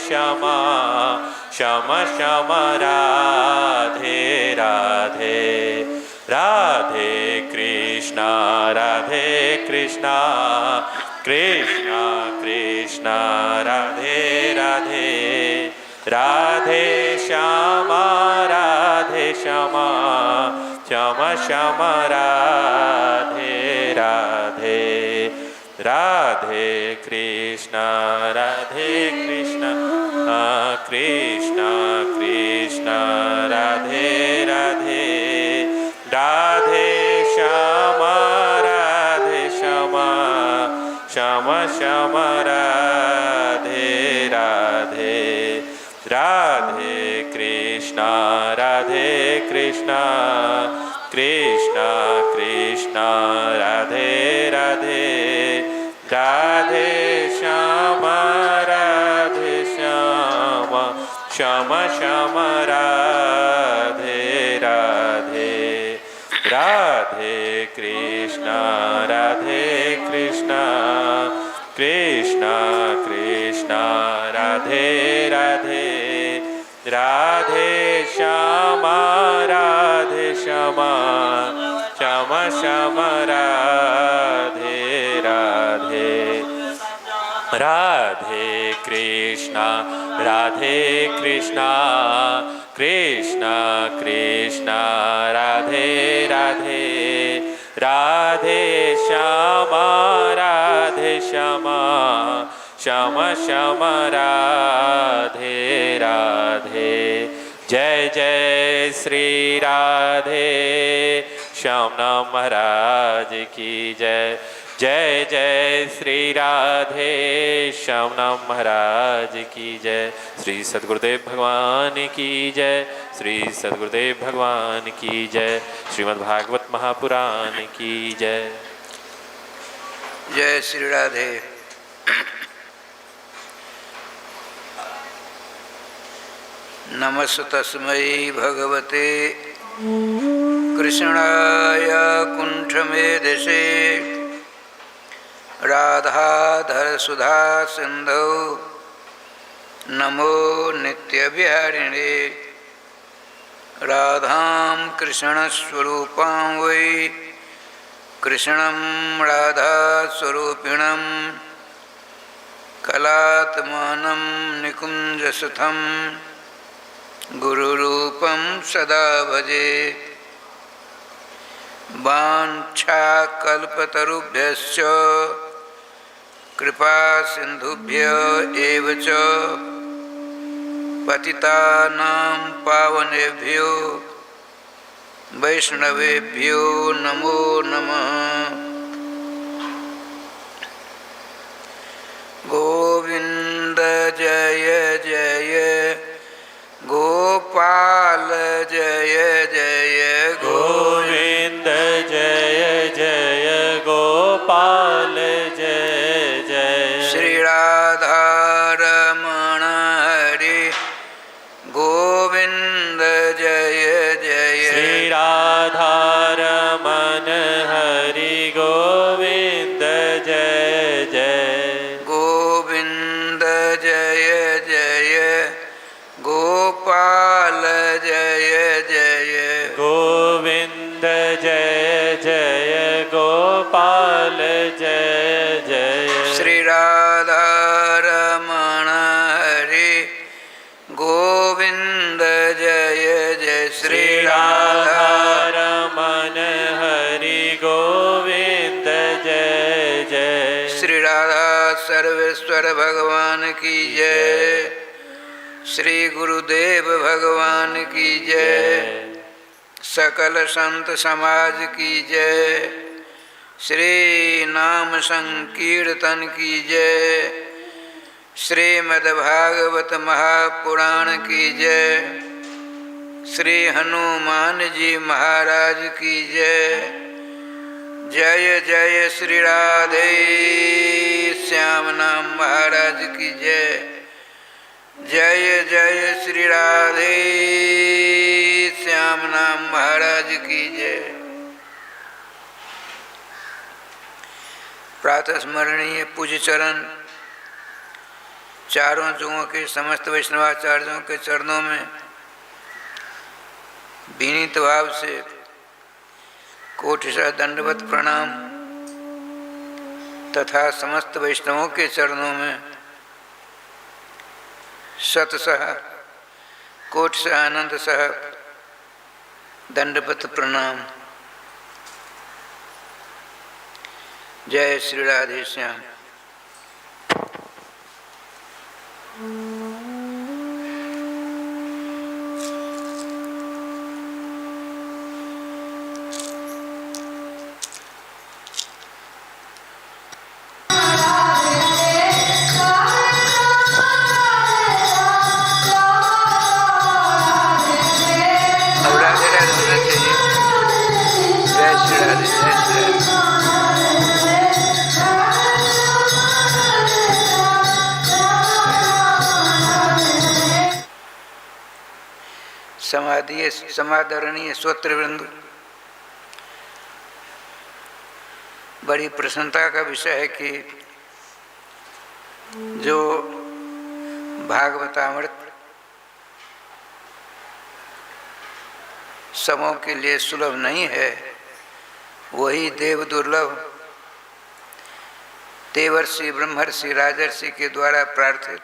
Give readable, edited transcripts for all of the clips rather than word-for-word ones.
श्यामा श्याम श्याम राधे राधे राधे कृष्णा कृष्णा कृष्णा राधे राधे राधे श्यामा श्याम श्याम राधे राधे राधे कृष्णा कृष्णा कृष्णा राधे राधे राधे श्याम श्याम श्याम राधे राधे राधे कृष्णा कृष्णा कृष्णा राधे राधे राधे श्याम श्याम श्याम राधे राधे राधे कृष्णा कृष्णा कृष्णा राधे राधे राधे श्याम श्याम श्याम राधे राधे राधे कृष्णा कृष्णा राधे राधे राधे श्याम श्याम श्याम राधे राधे जय जय श्री राधे श्याम महाराज की जय जय जय श्री राधे श्याम महाराज की जय श्री सद्गुरुदेव भगवान की जय श्री सद्गुरुदेव भगवान की जय श्रीमद्भागवत महापुराण की जय जय श्री राधे। नमस्तस्मै भगवते कृष्णाय कुण्ठमेधसे राधाधर सुधा सिंधौ नमो नित्यविहारिणे राधां कृष्णस्वरूपां वै कृष्णं राधास्वरूपिणं कलात्मानं निकुञ्जसुतं गुरुरूपं सदा भजे। वाञ्छाकल्पतरुभ्यश्च कृपा सिन्धुभ्य एव च पतितानां पावनेभ्यो वैष्णवेभ्यो नमो नमः। गोविंद जय जय गोपाल जय जय गोविंद जय जय गोपाल जय जय श्री राधा रमण हरि गोविंद जय जय श्री राधा रमण हरि गोविंद जय जय गोविंद जय जय गोपाल जय जय गोविंद जय जय गोपाल जय जय श्री राधा रमण हरि गोविंद जय जय श्री राधा रमण हरि गोविंद जय जय श्री राधा सर्वेश्वर भगवान की जय। श्री गुरुदेव भगवान की जय। सकल संत समाज की जय। श्री नाम संकीर्तन की जय। श्रीमद्भागवत महापुराण की जय। श्री हनुमान जी महाराज की जय। जय जय श्री राधे श्याम नाम महाराज की जय। जय जय श्री राधे श्याम नाम महाराज की जय। प्रातः स्मरणीय पूज्य चरण चारों युगों के समस्त वैष्णवाचार्यों के चरणों में विनीत भाव से कोटिशः दंडवत प्रणाम तथा समस्त वैष्णवों के चरणों में शतशः कोटिशः अनंतशः दंडवत प्रणाम। जय श्री राधे श्याम। समादरणीय श्रोतृवृंद, बड़ी प्रसन्नता का विषय है कि जो भागवतामृत सबों के लिए सुलभ नहीं है, वही देव दुर्लभ देवर्षि ब्रह्मर्षि राजर्षि के द्वारा प्रार्थित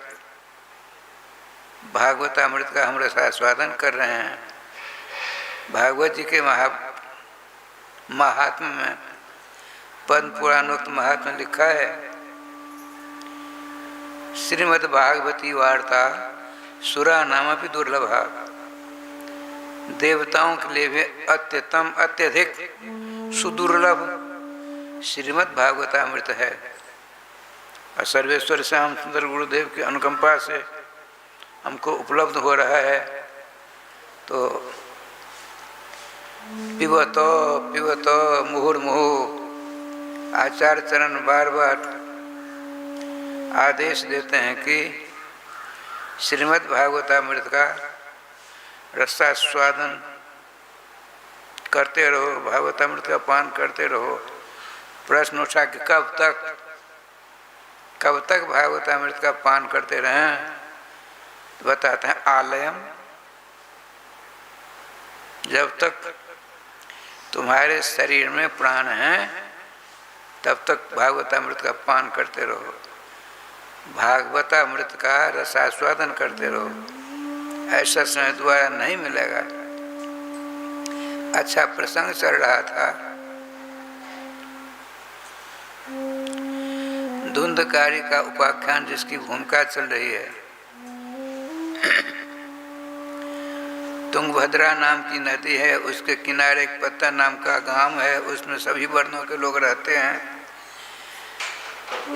भागवतामृत का हम रसास्वादन कर रहे हैं। भागवत जी के महात्म्य में पद्म पुराणोक्त महात्म्य लिखा है, श्रीमद् भागवती वार्ता सुरा नाम भी दुर्लभा, देवताओं के लिए भी अत्यतम अत्यधिक सुदुर्लभ श्रीमद् भागवतामृत है। और सर्वेश्वर श्याम सुंदर गुरुदेव की अनुकंपा से हमको उपलब्ध हो रहा है। तो पिबतो पिबतो मुहुर्मुहु आचार्य चरण बार बार आदेश देते हैं कि श्रीमद् भागवतामृत का रसास्वादन करते रहो, भागवतामृत का पान करते रहो। प्रश्न उठा कि कब तक भागवतामृत का पान करते रहें? तो बताते हैं आलयम, जब तक तुम्हारे शरीर में प्राण हैं तब तक भागवतामृत का पान करते रहो, भागवतामृत का रसास्वादन करते रहो। ऐसा समय दोबारा नहीं मिलेगा। अच्छा प्रसंग चल रहा था, धुंधकारी का उपाख्यान जिसकी भूमिका चल रही है। तुंगभद्रा नाम की नदी है, उसके किनारे एक पत्ता नाम का गांव है, उसमें सभी वर्णों के लोग रहते हैं।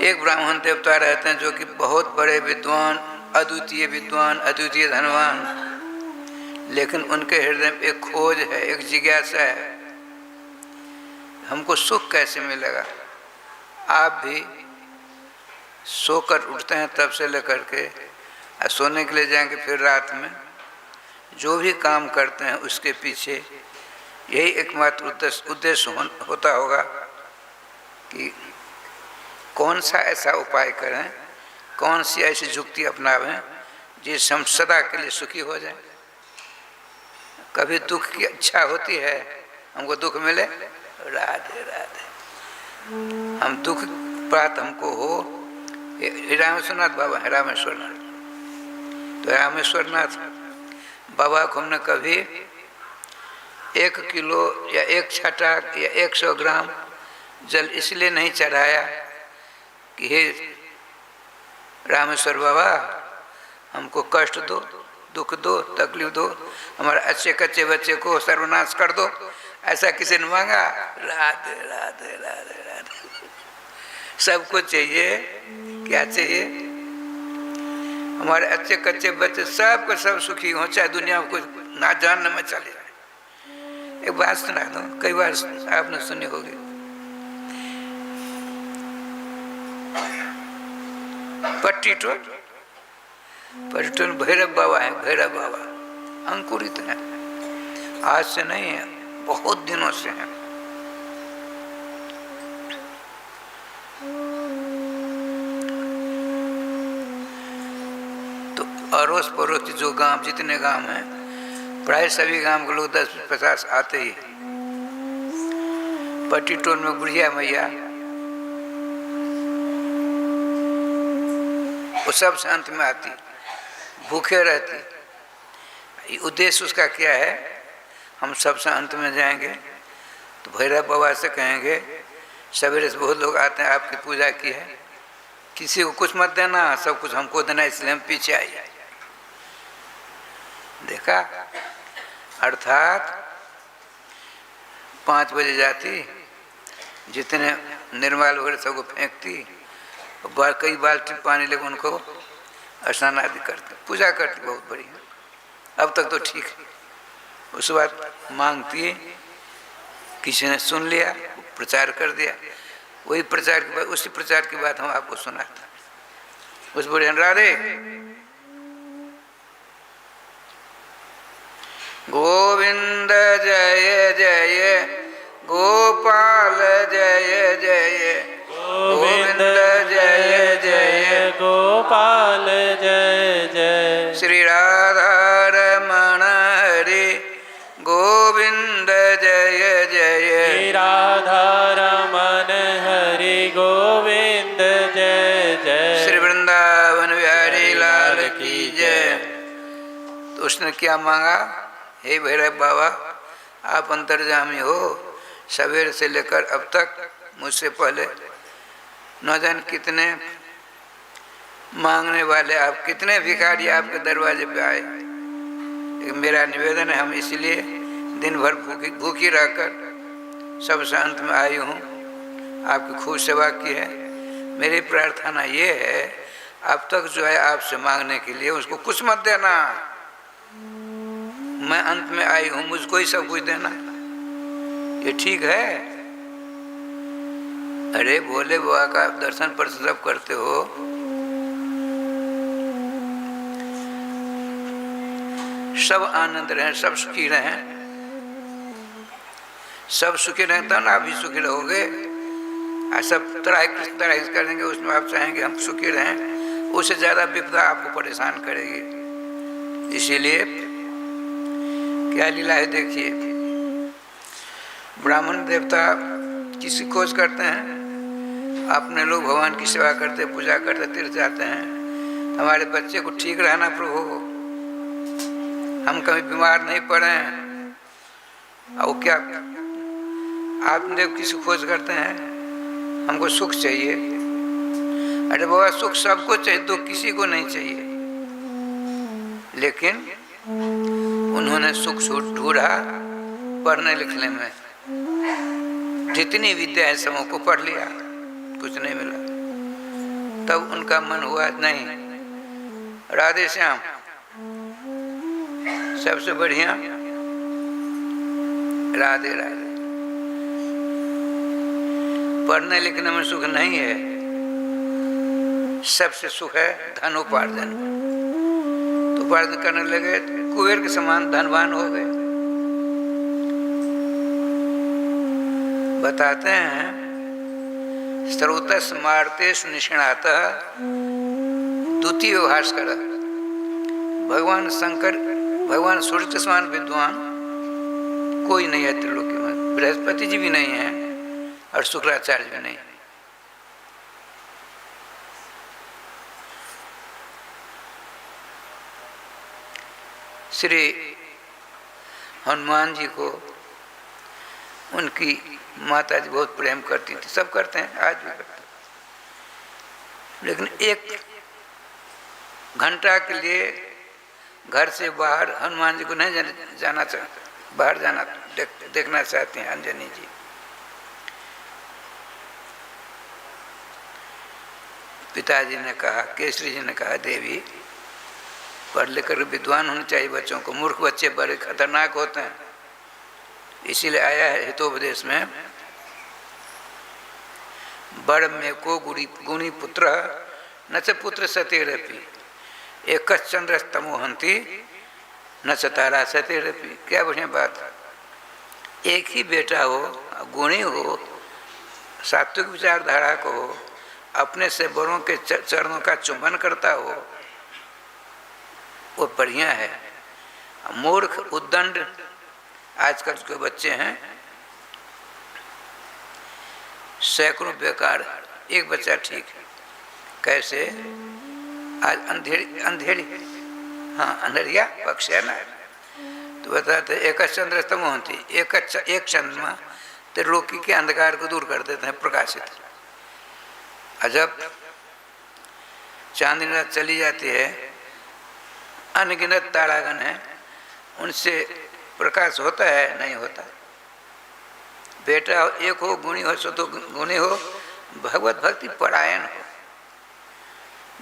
एक ब्राह्मण देवता रहते हैं जो कि बहुत बड़े विद्वान, अद्वितीय धनवान, लेकिन उनके हृदय में एक खोज है, एक जिज्ञासा है, हमको सुख कैसे मिलेगा। आप भी सोकर उठते हैं तब से लेकर के सोने के लिए जाएंगे, फिर रात में जो भी काम करते हैं उसके पीछे यही एकमात्र उद्देश्य होता होगा कि कौन सा ऐसा उपाय करें, कौन सी ऐसी युक्ति अपनावें जिससे हम सदा के लिए सुखी हो जाएं। कभी दुख की इच्छा होती है, हमको दुख मिले, राधे राधे, हम दुख प्राप्त हमको हो। रामेश्वरनाथ बाबा है, रामेश्वरनाथ, तो रामेश्वरनाथ बाबा को हमने कभी 1 किलो या 1 छटाक या 100 ग्राम जल इसलिए नहीं चढ़ाया कि हे रामेश्वर बाबा हमको कष्ट दो, दुख दो, तकलीफ दो, हमारे अच्छे कच्चे बच्चे को सर्वनाश कर दो, ऐसा किसी ने मांगा? राधे राधे राधे राधे। सबको चाहिए, क्या चाहिए? हमारे अच्छे कच्चे बच्चे सबको सब सुखी हो, चाहे दुनिया को ना जानने में चले जाए। एक बात सुना दो, कई बार आपने सुनी होगी। पट्टीटोल भैरव बाबा है, भैरव बाबा अंकुरित हैं, आज से नहीं है, बहुत दिनों से हैं। अड़ोस पड़ोस के जो गांव, जितने गांव हैं, प्राय सभी गांव के लोग 10-50 आते ही। पट्टी टोल में बुढ़िया मैया, वो सब अंत में आती, भूखे रहती। उद्देश्य उसका क्या है? हम सबसे अंत में जाएंगे तो भैरव बाबा से कहेंगे सवेरे से बहुत लोग आते हैं, आपकी पूजा की है, किसी को कुछ मत देना, सब कुछ हमको देना, इसलिए हम पीछे आए। देखा? अर्थात 5 बजे जाती, जितने निर्माल वगैरह सबको फेंकती, कई बाल्टी पानी लेकर उनको स्नान आदि करती, पूजा करती, बहुत बढ़िया। अब तक तो ठीक है। उस बाद मांगती, किसी ने सुन लिया, प्रचार कर दिया, वही प्रचार के बाद, उसी प्रचार की बात हम आपको सुनाते। उस बढ़िया राधे गोविंद जय जय गोपाल जय जय गोविंद जय जय गोपाल जय जय श्री राधा रमण हरि गोविंद जय जय श्री राधा रमण हरि गोविंद जय जय श्री वृंदावन बिहारी लाल की जय। तो उसने क्या मांगा? हे भैरव बाबा, आप अंतर्जामी हो, सवेरे से लेकर अब तक मुझसे पहले न जाने कितने मांगने वाले, आप कितने भिखारी आपके दरवाजे पे आए। मेरा निवेदन है, हम इसलिए दिन भर भूखी रहकर सबसे अंत में आई हूँ, आपकी खूब सेवा की है। मेरी प्रार्थना ये है, अब तक जो है आपसे मांगने के लिए उसको कुछ मत देना, मैं अंत में आई हूँ, मुझको ही सब कुछ देना। ये ठीक है? अरे भोले बाबा का दर्शन पर सब करते हो, सब आनंद रहें, सब सुखी रहें, सब सुखी रहें तो ना आप भी सुखी रहोगे। सब तरह कृष्ण तरह करेंगे, उसमें आप चाहेंगे हम सुखी रहें, उससे ज़्यादा विपदा आपको परेशान करेगी। इसीलिए क्या लीला है देखिए, ब्राह्मण देवता किसी खोज करते हैं, अपने लोग भगवान की सेवा करते, पूजा करते, तीर्थ जाते हैं, हमारे बच्चे को ठीक रहना प्रभु, हम कभी बीमार नहीं पड़े। और क्या आप देव किसी खोज करते हैं, हमको सुख चाहिए। अरे बाबा, सुख सबको चाहिए, दुख किसी को नहीं चाहिए। लेकिन उन्होंने सुख ढूंढा पढ़ने लिखने में, जितनी विद्या है सबों को पढ़ लिया, कुछ नहीं मिला। तब उनका मन हुआ नहीं, राधे श्याम सबसे बढ़िया, राधे राधे। पढ़ने लिखने में सुख नहीं है, सबसे सुख है धन उपार्जन। तो उपार्जन करने लगे, कुबेर के समान धनवान हो गए। बताते हैं, सर्वतः मार्तेषु निष्णातः द्वितीय भास्कर, भगवान शंकर, भगवान सूर्य के समान विद्वान कोई नहीं है त्रिलोकी में। बृहस्पति जी भी नहीं है और शुक्राचार्य भी नहीं। श्री हनुमान जी को उनकी माता जी बहुत प्रेम करती थी, सब करते हैं, आज भी करते हैं। लेकिन एक घंटा के लिए घर से बाहर हनुमान जी को नहीं जाना चाहते, बाहर जाना देखना चाहते हैं अंजनी जी। पिताजी ने कहा, केसरी जी ने कहा, देवी पढ़ लिख कर विद्वान होने चाहिए बच्चों को, मूर्ख बच्चे बड़े खतरनाक होते हैं। इसीलिए आया है हितोपदेश में, बड़ में को गुणी पुत्र न च पुत्र सतेरपि, एक चंद्र तमोहंती न च तारा सतेरपि। क्या बढ़िया बात है, एक ही बेटा हो, गुणी हो, सात्विक विचारधारा को हो, अपने से बड़ों के चरणों का चुंबन करता हो, वो बढ़िया है। मूर्ख उद्दंड आजकल के बच्चे हैं, सैकड़ों बेकार, एक बच्चा ठीक है। कैसे? आज अंधेरी हाँ अंधेरिया पक्ष है ना, तो बताते एक चंद्रस्तम होती, एक चंद्रमा त्रिलोकी के अंधकार को दूर कर देते हैं, प्रकाशित। अजब चांदनी रात चली जाती है, अनगिनत तारागण है, उनसे प्रकाश होता है? नहीं होता। बेटा एक हो, गुणी हो, सो तो गुणी हो, भगवत भक्ति परायण हो।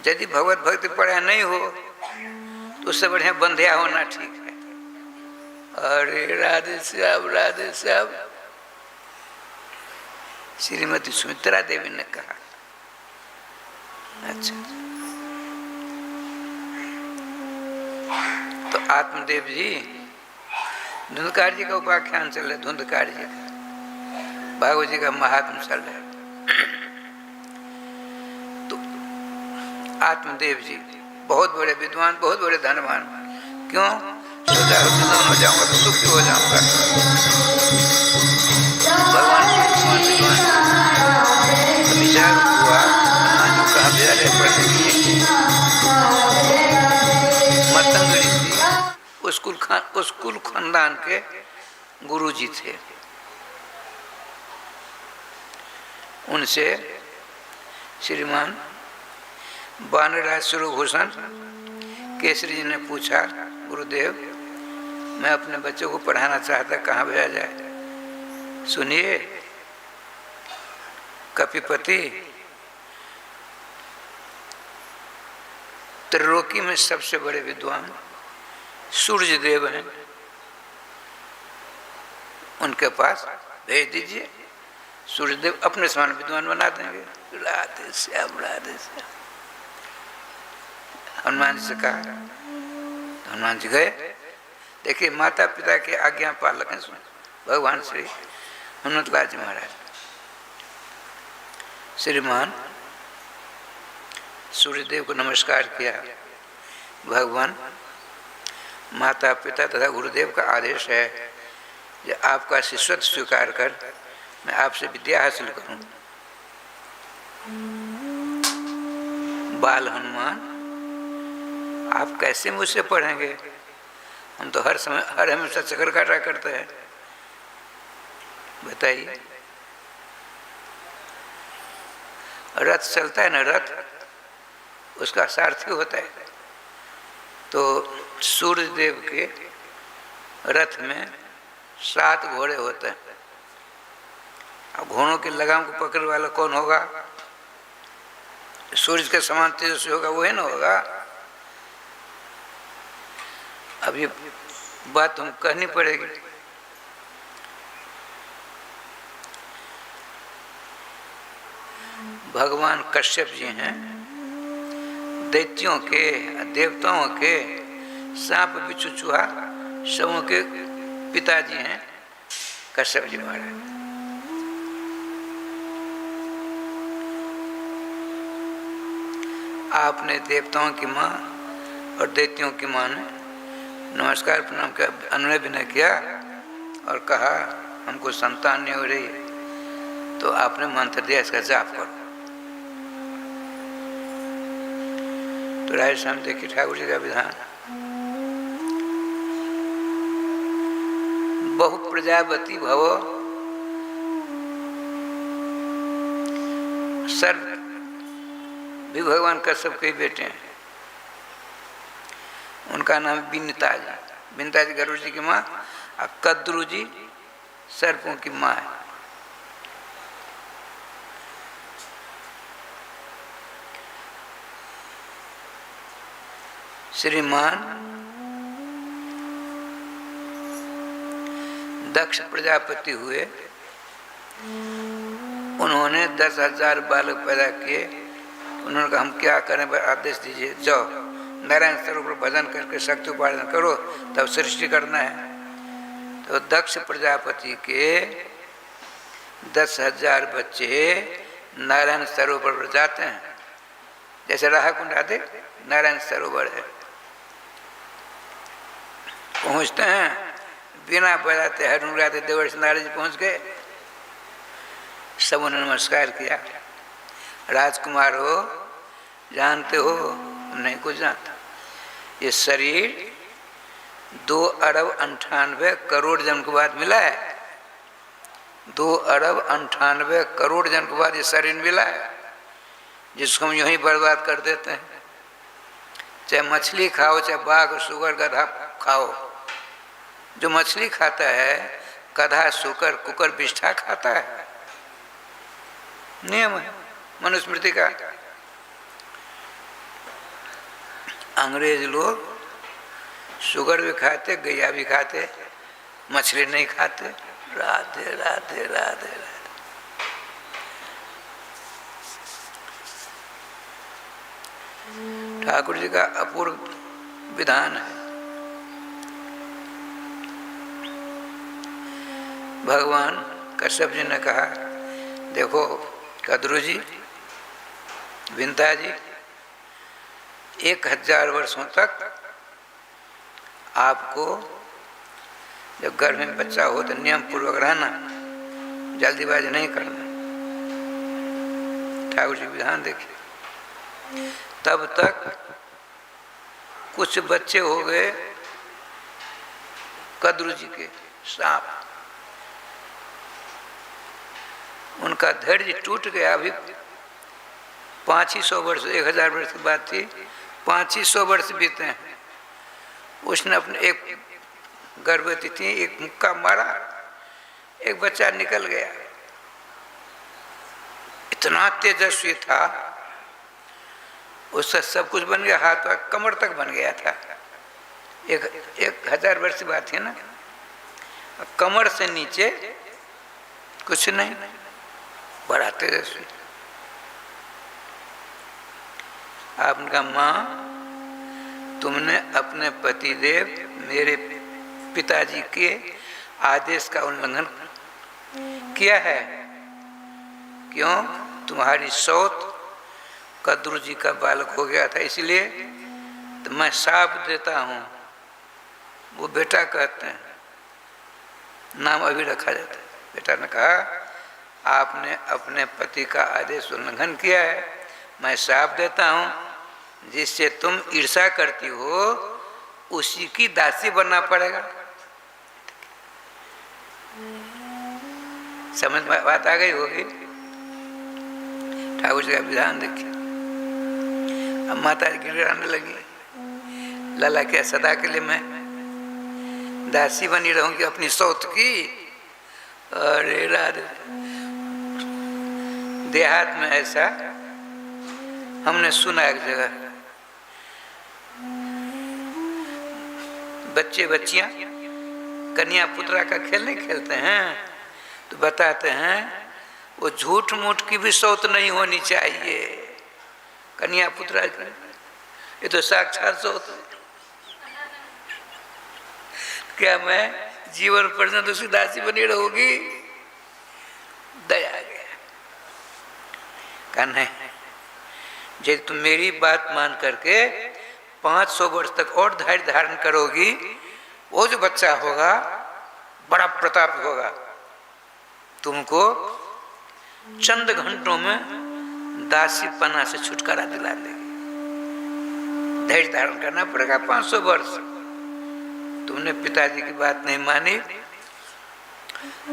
यदि भगवत भक्ति परायण नहीं हो तो उससे बढ़िया बंध्या होना ठीक है। अरे राधे श्याम, राधे श्याम। श्रीमती सुमित्रा देवी ने कहा। अच्छा, तो आत्मदेव जी धुंधकार जी का उपाख्यान चल रहा है, धुंधकार जी का, भागवत जी का महात्म चल रहा है। तो आत्मदेव जी बहुत बड़े विद्वान, बहुत बड़े धनवान। क्यों? सोचा विद्वान हो जाऊंगा तो सुखी हो जाऊंगा। भगवान विद्वान विचार हुआ, हनुमान कहा बिहारे पढ़ने के लिए मतंगड़ी थी, उस कुल खानदान के गुरु जी थे। उनसे श्रीमान वानरराज स्वरूपभूषण केसरी जी ने पूछा, गुरुदेव मैं अपने बच्चों को पढ़ाना चाहता, कहाँ भेजा जाए? सुनिए, कपिपति त्रिलोकी में सबसे बड़े विद्वान सूर्य देव हैं, उनके पास भेज दीजिए, सूर्यदेव अपने समान विद्वान बना देंगे। राधे श्याम, राधे श्याम। हनुमान जी से कहा, तो हनुमान जी गए। देखिए माता पिता के आज्ञा पालक हैं भगवान श्री हनुमतलाल जी महाराज। श्रीमान सूर्यदेव को नमस्कार किया। भगवान माता पिता तथा गुरुदेव का आदेश है कि आपका शिष्यत्व स्वीकार कर मैं आपसे विद्या हासिल करूं। बाल हनुमान आप कैसे मुझसे पढ़ेंगे? हम तो हर हमेशा चक्कर काटा करते हैं। बताइए, रथ चलता है ना, रथ उसका सारथी होता है। तो सूर्यदेव के रथ में 7 घोड़े होते हैं। अब घोड़ों की लगाम को पकड़ने वाला कौन होगा? सूर्य के समान तेजस्वी होगा, वही ना होगा। अब ये बात हम कहनी पड़ेगी। भगवान कश्यप जी हैं, दैत्यों के देवताओं के सांप बिच्छू चूहा सबों के पिताजी हैं कश्यप जी महाराज। आपने देवताओं की माँ और दैत्यों की माँ ने नमस्कार प्रणाम का अनुनय विनय किया और कहा हमको संतान नहीं हो रही है, तो आपने मंत्र दिया इसका जाप करो। तो राय स्वामी देखिए ठाकुर जी का विधान, बहु प्रजापति भव सर्व भी भगवान कश्यप के बेटे हैं। उनका नाम बिन्नता जी, बिन्नता जी गरुड़ जी की माँ, और कद्रू जी सर्पों की माँ है। श्रीमान दक्ष प्रजापति हुए, उन्होंने 10,000 बालक पैदा किए। उन्होंने कहा हम क्या करें, आदेश दीजिए। जाओ नारायण स्वरूप पर भजन करके शक्ति उपार्जन करो, तब सृष्टि करना है। तो दक्ष प्रजापति के 10,000 बच्चे नारायण सरोवर पर जाते हैं। जैसे राहा कुंड आदि नारायण सरोवर है, पहुँचते हैं, बिना बजाते हरण उड़ाते देवर्षि नारद जी पहुँच गए। सब उन्होंने नमस्कार किया। राजकुमार हो, जानते हो? नहीं कुछ जानता। ये शरीर 2,98,00,00,000 जन्म के बाद मिला है। 2,98,00,00,000 जन्म के बाद ये शरीर मिला है, जिसको हम यूं ही बर्बाद कर देते हैं। चाहे मछली खाओ, चाहे बाघ, सुगर, गधा खाओ। जो मछली खाता है, गधा, सुकर, कुकर, बिष्ठा खाता है। नियम है मनुस्मृति का। अंग्रेज लोग शुगर भी खाते, गैया भी खाते, मछली नहीं खाते। राधे राधे राधे राधे। ठाकुर जी का अपूर्व विधान है। भगवान कश्यप जी ने कहा, देखो कद्रू जी, विंता जी, 1000 वर्षों तक आपको जब गर्भ में बच्चा हो तो नियम पूर्वक रहना, जल्दीबाजी नहीं करना। ठाकुर जी विधान देखिए। तब तक कुछ बच्चे हो गए कद्रू जी के सांप, उनका धैर्य टूट गया। अभी 500 वर्ष, 1000 वर्ष की बात थी, 500 वर्ष बीते हैं। उसने अपने एक गर्भवती थी, एक मुक्का मारा, एक बच्चा निकल गया। इतना तेजस्वी था, उससे सब कुछ बन गया, हाथ पर कमर तक बन गया था। 1000 वर्ष की बात है ना, कमर से नीचे कुछ नहीं, बड़ा तेजस्वी। आपने कहा, माँ तुमने अपने पतिदेव मेरे पिताजी के आदेश का उल्लंघन किया है। क्यों? तुम्हारी सौत कद्रू जी का बालक हो गया था, इसलिए तो मैं शाप देता हूँ। वो बेटा कहते हैं, नाम अभी रखा जाता है। बेटा ने कहा, आपने अपने पति का आदेश उल्लंघन किया है, मैं शाप देता हूँ, जिससे तुम ईर्ष्या करती हो उसी की दासी बनना पड़ेगा। समझ में बात आ गई होगी। ठाकुर जी का विधान देखिए। अब माता जी गिड़गिड़ाने लगी, लाला क्या सदा के लिए मैं दासी बनी रहूंगी अपनी सौत की? अरे राधे, देहात में ऐसा हमने सुना एक जगह, बच्चे बच्चियां कन्या पुत्रा का खेल नहीं खेलते हैं, तो बताते हैं वो झूठ मूठ की भी सौत नहीं होनी चाहिए कन्या पुत्रा की। ये तो साक्षात सौत है। क्या मैं जीवन पर्यंत उसकी दासी बनी रहूंगी? दया आ गया। कहा नहीं, यदि तुम मेरी बात मान करके 500 वर्ष तक और धैर्य धारण करोगी, वो जो बच्चा होगा बड़ा प्रताप होगा, तुमको चंद घंटों में दासी पना से छुटकारा दिला देगी। धैर्य धारण करना पड़ेगा 500 वर्ष। तुमने पिताजी की बात नहीं मानी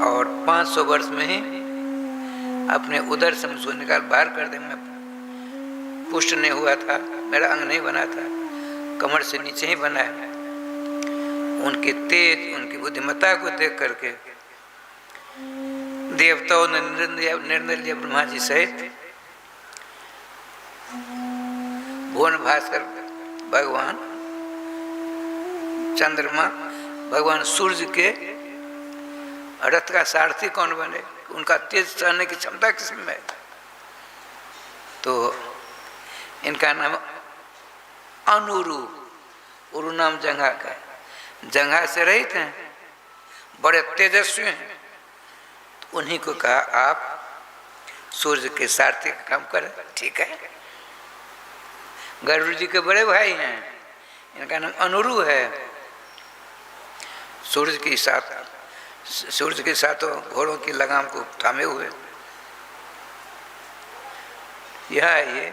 और 500 वर्ष में ही अपने उदर से मुझको निकाल बाहर कर दे। मैं पुष्ट नहीं हुआ था, मेरा अंग नहीं बना था, कमर से नीचे ही बना है। उनके तेज, उनकी बुद्धिमत्ता को देख करके देवताओं ने निर्णय लिया, ब्रह्मा जी सहित भुवन भास्कर भगवान, चंद्रमा भगवान सूर्य के रथ का सारथी कौन बने? उनका तेज सहने की क्षमता किसमें है? तो इनका नाम अनुरु, उरु नाम जंघा का है। जंघा से रहित हैं, बड़े तेजस्वी हैं। तो उन्हीं को कहा आप सूर्य के सारथी का काम करें। ठीक है। गरुड़ जी के बड़े भाई हैं, इनका नाम अनुरु है। सूरज के साथों घोड़ों की लगाम को थामे हुए। यह ये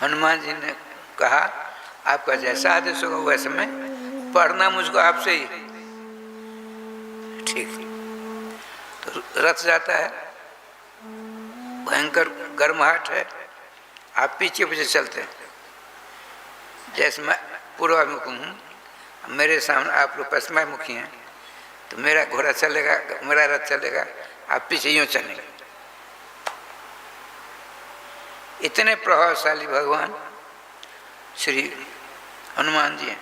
हनुमान जी ने कहा आपका जैसा आदेश होगा वैसे मैं, पढ़ना मुझको आपसे ही। ठीक, तो रथ जाता है, भयंकर गर्माहट है, आप पीछे पीछे चलते हैं। जैसे मैं पूर्वाभिमुख हूँ, मेरे सामने आप लोग पश्चिमाभिमुखी हैं, तो मेरा घोड़ा चलेगा, मेरा रथ चलेगा, आप पीछे यूँ चलेंगे। इतने प्रभावशाली भगवान श्री हनुमान जी हैं।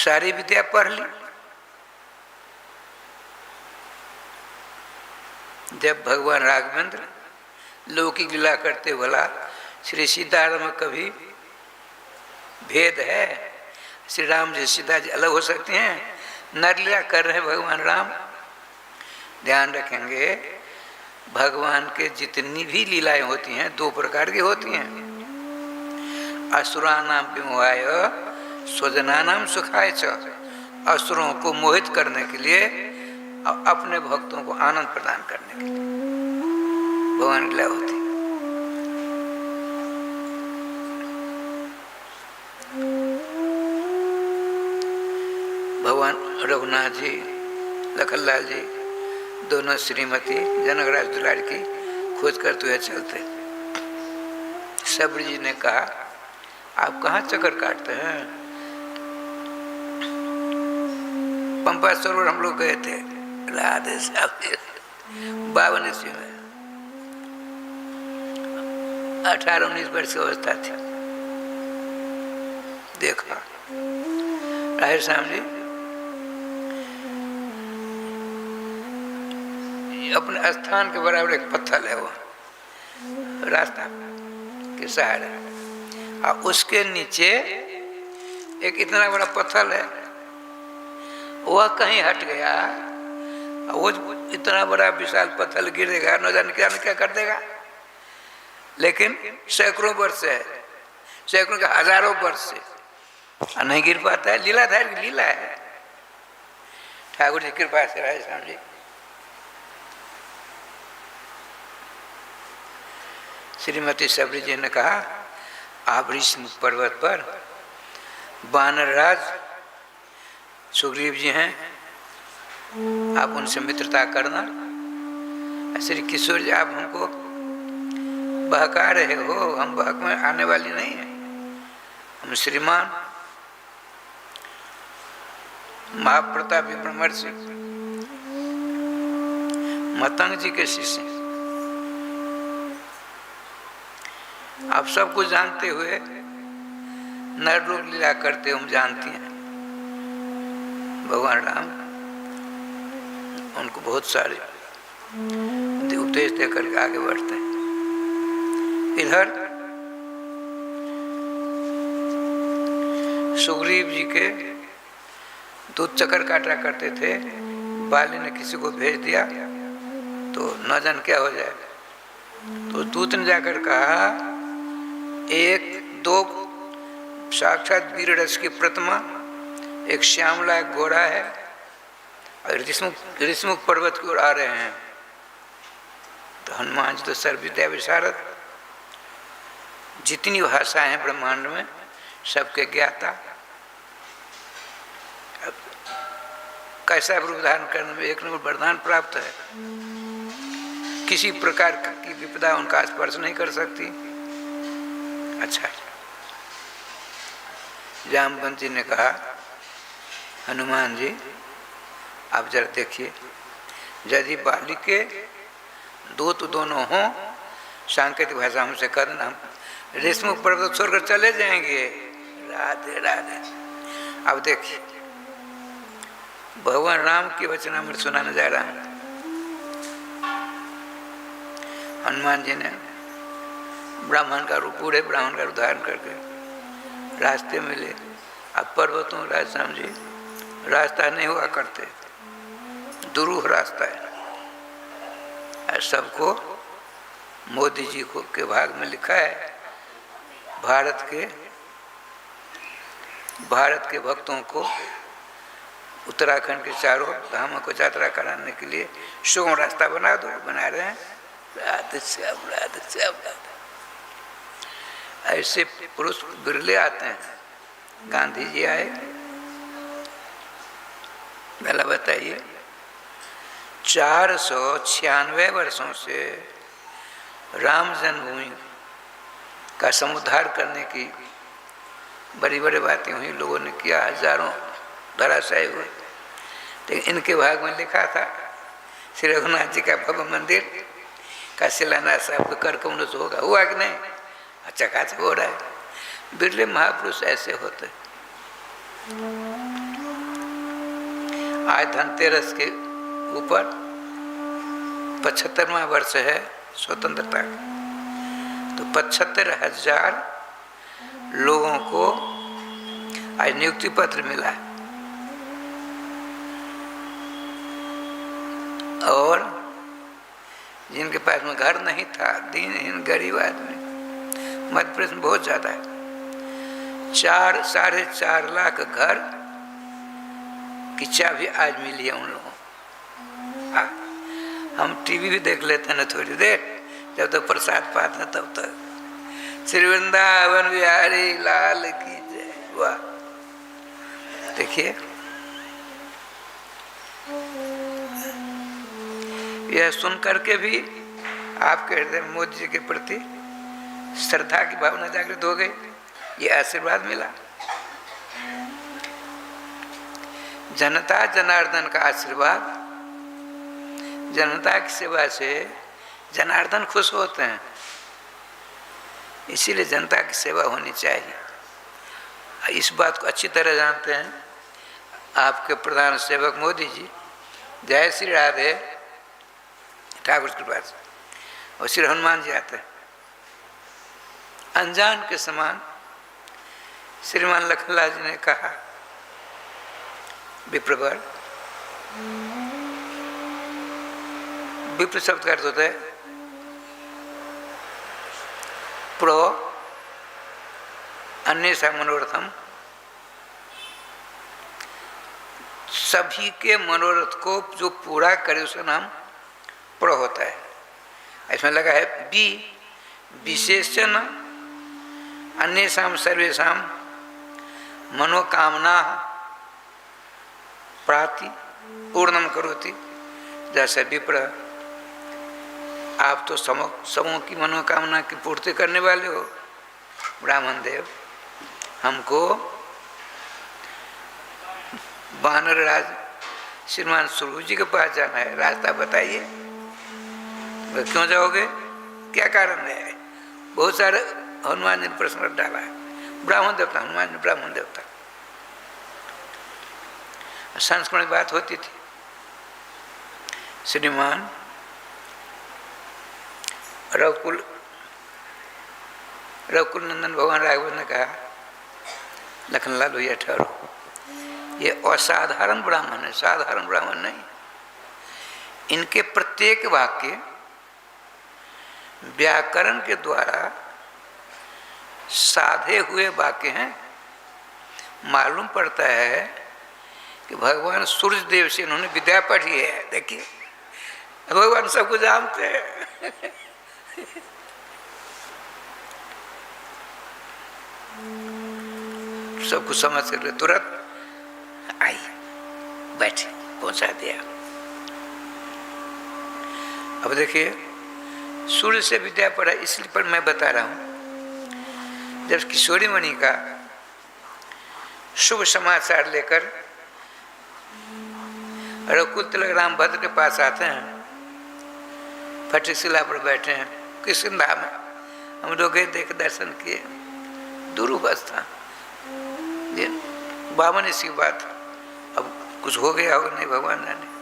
सारी विद्या पढ़ ली। जब भगवान राघवेंद्र लौकिक लीला करते बोला श्री सीताराम में कभी भेद है, श्री राम जी सीता जी अलग हो सकते हैं, नरलीला कर रहे हैं भगवान राम। ध्यान रखेंगे भगवान के जितनी भी लीलाएं होती हैं दो प्रकार की होती हैं, असुरानाम विमोहाय स्वजनानाम सुखाय च। असुरों को मोहित करने के लिए और अपने भक्तों को आनंद प्रदान करने के लिए भगवान की लीला होती है। भगवान रघुनाथ जी, लखनलाल जी दोनों श्रीमती जनकराज दुलार की खोज करते हुए चलते। सबरी जी ने कहा आप कहाँ चक्कर काटते हैं? पंपा सरोवर हम लोग गए थे, राधे साहब 52 ईस्वी में, 18-19 वर्ष की अवस्था थी। देखा राधे श्याम जी अपने स्थान के बराबर एक पत्थर है, वो रास्ता के सहारे, और उसके नीचे एक इतना बड़ा पत्थर है, वह कहीं हट गया, वो इतना बड़ा विशाल पत्थर गिरेगा, न जाने क्या कर देगा। लेकिन सैकड़ों वर्ष है, सैकड़ों के हजारों वर्ष से नहीं गिर पाता है। लीलाधारी की लीला है। ठाकुर जी कृपा से राधे श्याम जी श्रीमती सबरी जी ने कहा आप ऋषिमुख पर्वत पर वानर राज सुग्रीव जी हैं, आप उनसे मित्रता करना। श्री किशोर जी आप हमको बहका रहे हो, हम बहक में आने वाली नहीं है, हम श्रीमान महाप्रतापी ब्रह्मर्षि मतंग जी के शिष्य, आप सब कुछ जानते हुए नर रूप लीला करते हम जानती हैं। भगवान राम उनको बहुत सारे उपदेश देकर के आगे बढ़ते हैं। इधर सुग्रीव जी के दूध चक्कर काटा करते थे, बाली ने किसी को भेज दिया तो न जान क्या हो जाए, तो दूत ने जाकर कहा एक दो साक्षात वीर रस की प्रतिमा, एक श्यामला घोड़ा है और ऋषिमुख पर्वत की ओर आ रहे हैं। तो हनुमान जी तो सर्वविद्या विशारद, जितनी भाषाएं हैं ब्रह्मांड में सबके ज्ञाता, कैसा रूप धारण करने में एक नंबर वरदान प्राप्त है। किसी प्रकार की विपदा उनका स्पर्श नहीं कर सकती। अच्छा, जामवंत जी ने कहा हनुमान जी आप जरा देखिए, यदि बाली के दूत दोनों हों, सांकेतिक भाषा हमसे कर देना, हम ऋषिमुख पर्वत छोड़कर चले जाएंगे। राधे राधे। अब देखिए भगवान राम की वचनामृत सुनाने जा रहा हूं। हनुमान जी ने ब्राह्मण का रूप, बूढ़े ब्राह्मण का रूप धारण करके रास्ते मिले। अब पर्वतों राधे श्याम जी रास्ता नहीं हुआ करते, दुरूह रास्ता है। सबको मोदी जी को के भाग में लिखा है, भारत के भारत के भक्तों को उत्तराखंड के चारों धामों को यात्रा कराने के लिए सुगम रास्ता बना दो, बना रहे हैं। राधे श्याम, राधे श्याम, राधे। ऐसे पुरुष बिरले आते हैं। गांधी जी आए, पहला बताइए, 496 वर्षों से राम जन्मभूमि का समुद्धार करने की बड़ी बड़ी बातें हुई, लोगों ने किया, हजारों धराशायी हुए, लेकिन इनके भाग में लिखा था श्री रघुनाथ जी का भव्य मंदिर का शिलान्यास आपको कर कमल से होगा। हुआ कि नहीं? अच्छा खासा हो रहा है। बिरले महापुरुष ऐसे होते। आज धनतेरस के ऊपर 75वां वर्ष है स्वतंत्रता का, तो 75,000 लोगों को आज नियुक्ति पत्र मिला है। और जिनके पास में घर नहीं था, दीनहीन गरीब आदमी, मध्य प्रदेश में बहुत ज्यादा है, 4-4.5 लाख घर की चाबी आज मिली है उन लोगों। हम टीवी भी देख लेते हैं ना थोड़ी देर, जब तक प्रसाद पाते हैं तब तक श्री वृंदावन बिहारी लाल की जय। वाह, देखिए यह सुन करके भी आपके हृदय में मोदी जी के प्रति श्रद्धा की भावना जागृत हो गई, ये आशीर्वाद मिला। जनता जनार्दन का आशीर्वाद, जनता की सेवा से जनार्दन खुश होते हैं, इसीलिए जनता की सेवा होनी चाहिए। इस बात को अच्छी तरह जानते हैं आपके प्रधान सेवक मोदी जी। जय श्री राधे ठाकुर के पास, और श्री हनुमान जी आते हैं अनजान के समान। श्रीमान लखनलाल जी ने कहा, विप्रवर, विप्र शब्द का अर्थ होता है प्रो अन्य मनोरथम, सभी के मनोरथ को जो पूरा करे उसका नाम प्रो होता है। इसमें लगा है बी, विशेषण अन्येषां सर्वेषां मनोकामना प्राति पूर्णम करोति। जैसे विप्र, आप तो समूह की मनोकामना की पूर्ति करने वाले हो। ब्राह्मण देव, हमको वानर राज श्रीमान सुरभु जी के पास जाना है, रास्ता बताइए। क्यों जाओगे, क्या कारण है? बहुत सारे हनुमान जी ने प्रश्न डाला है। ब्राह्मण देवता, हनुमान जी ब्राह्मण देवता। संस्कृत में बात होती थी, श्रीमान रघुकुल नंदन भगवान राघव ने कहा, लखनलाल भैया ठहरो, ये असाधारण ब्राह्मण है, साधारण ब्राह्मण नहीं। इनके प्रत्येक वाक्य व्याकरण के द्वारा साधे हुए वाक्य हैं। मालूम पड़ता है कि भगवान सूर्य देव से इन्होंने विद्या पढ़ी है। देखिए, भगवान सबको जानते हैं। सब कुछ समझ कर तुरंत आई, बैठे, पहुंचा दिया। अब देखिए, सूर्य से विद्या पढ़ा, इसलिए पर मैं बता रहा हूं, जब किशोरी मणि का शुभ समाचार लेकर रघुकुल तिलक रामभद्र के पास आते हैं, फटिकशिला पर बैठे हैं, कृष्ण धाम में हम लोग गए, देख दर्शन किए, दुरूवस्था, ये 52 इसकी बात। अब कुछ हो गया होगा, नहीं भगवान जाने।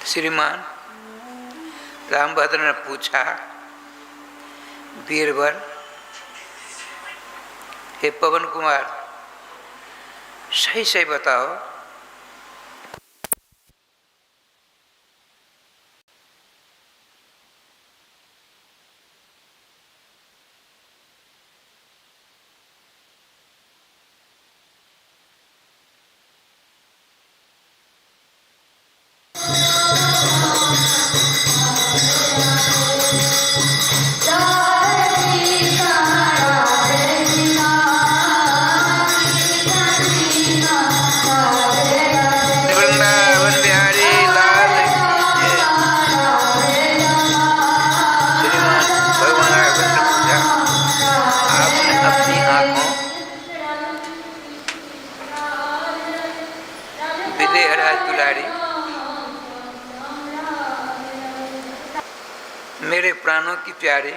श्रीमान रामभद्र ने पूछा, वीरवर, हे पवन कुमार, सही सही बताओ, वृंदावन बिहारी लाल की जय। श्रीमान भगवान राघवेंद्र पूजा आपने अपनी आंखों विदेहराज दुलारी मेरे प्राणों की प्यारे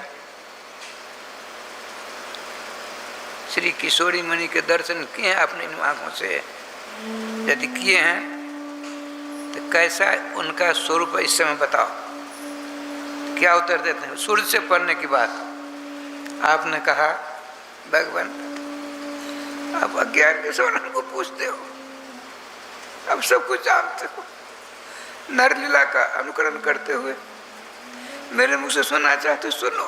श्री किशोरी मणि के दर्शन किए हैं आपने इन आंखों से? यदि किए हैं तो कैसा उनका स्वरूप इस समय बताओ। क्या उत्तर देते हैं? सूर्य से पढ़ने की बात आपने कहा भगवान आप अज्ञान के सवाल को पूछते हो, अब सब कुछ जानते हो। नरलीला का अनुकरण करते हुए मेरे मुख से सुनना चाहते सुनो।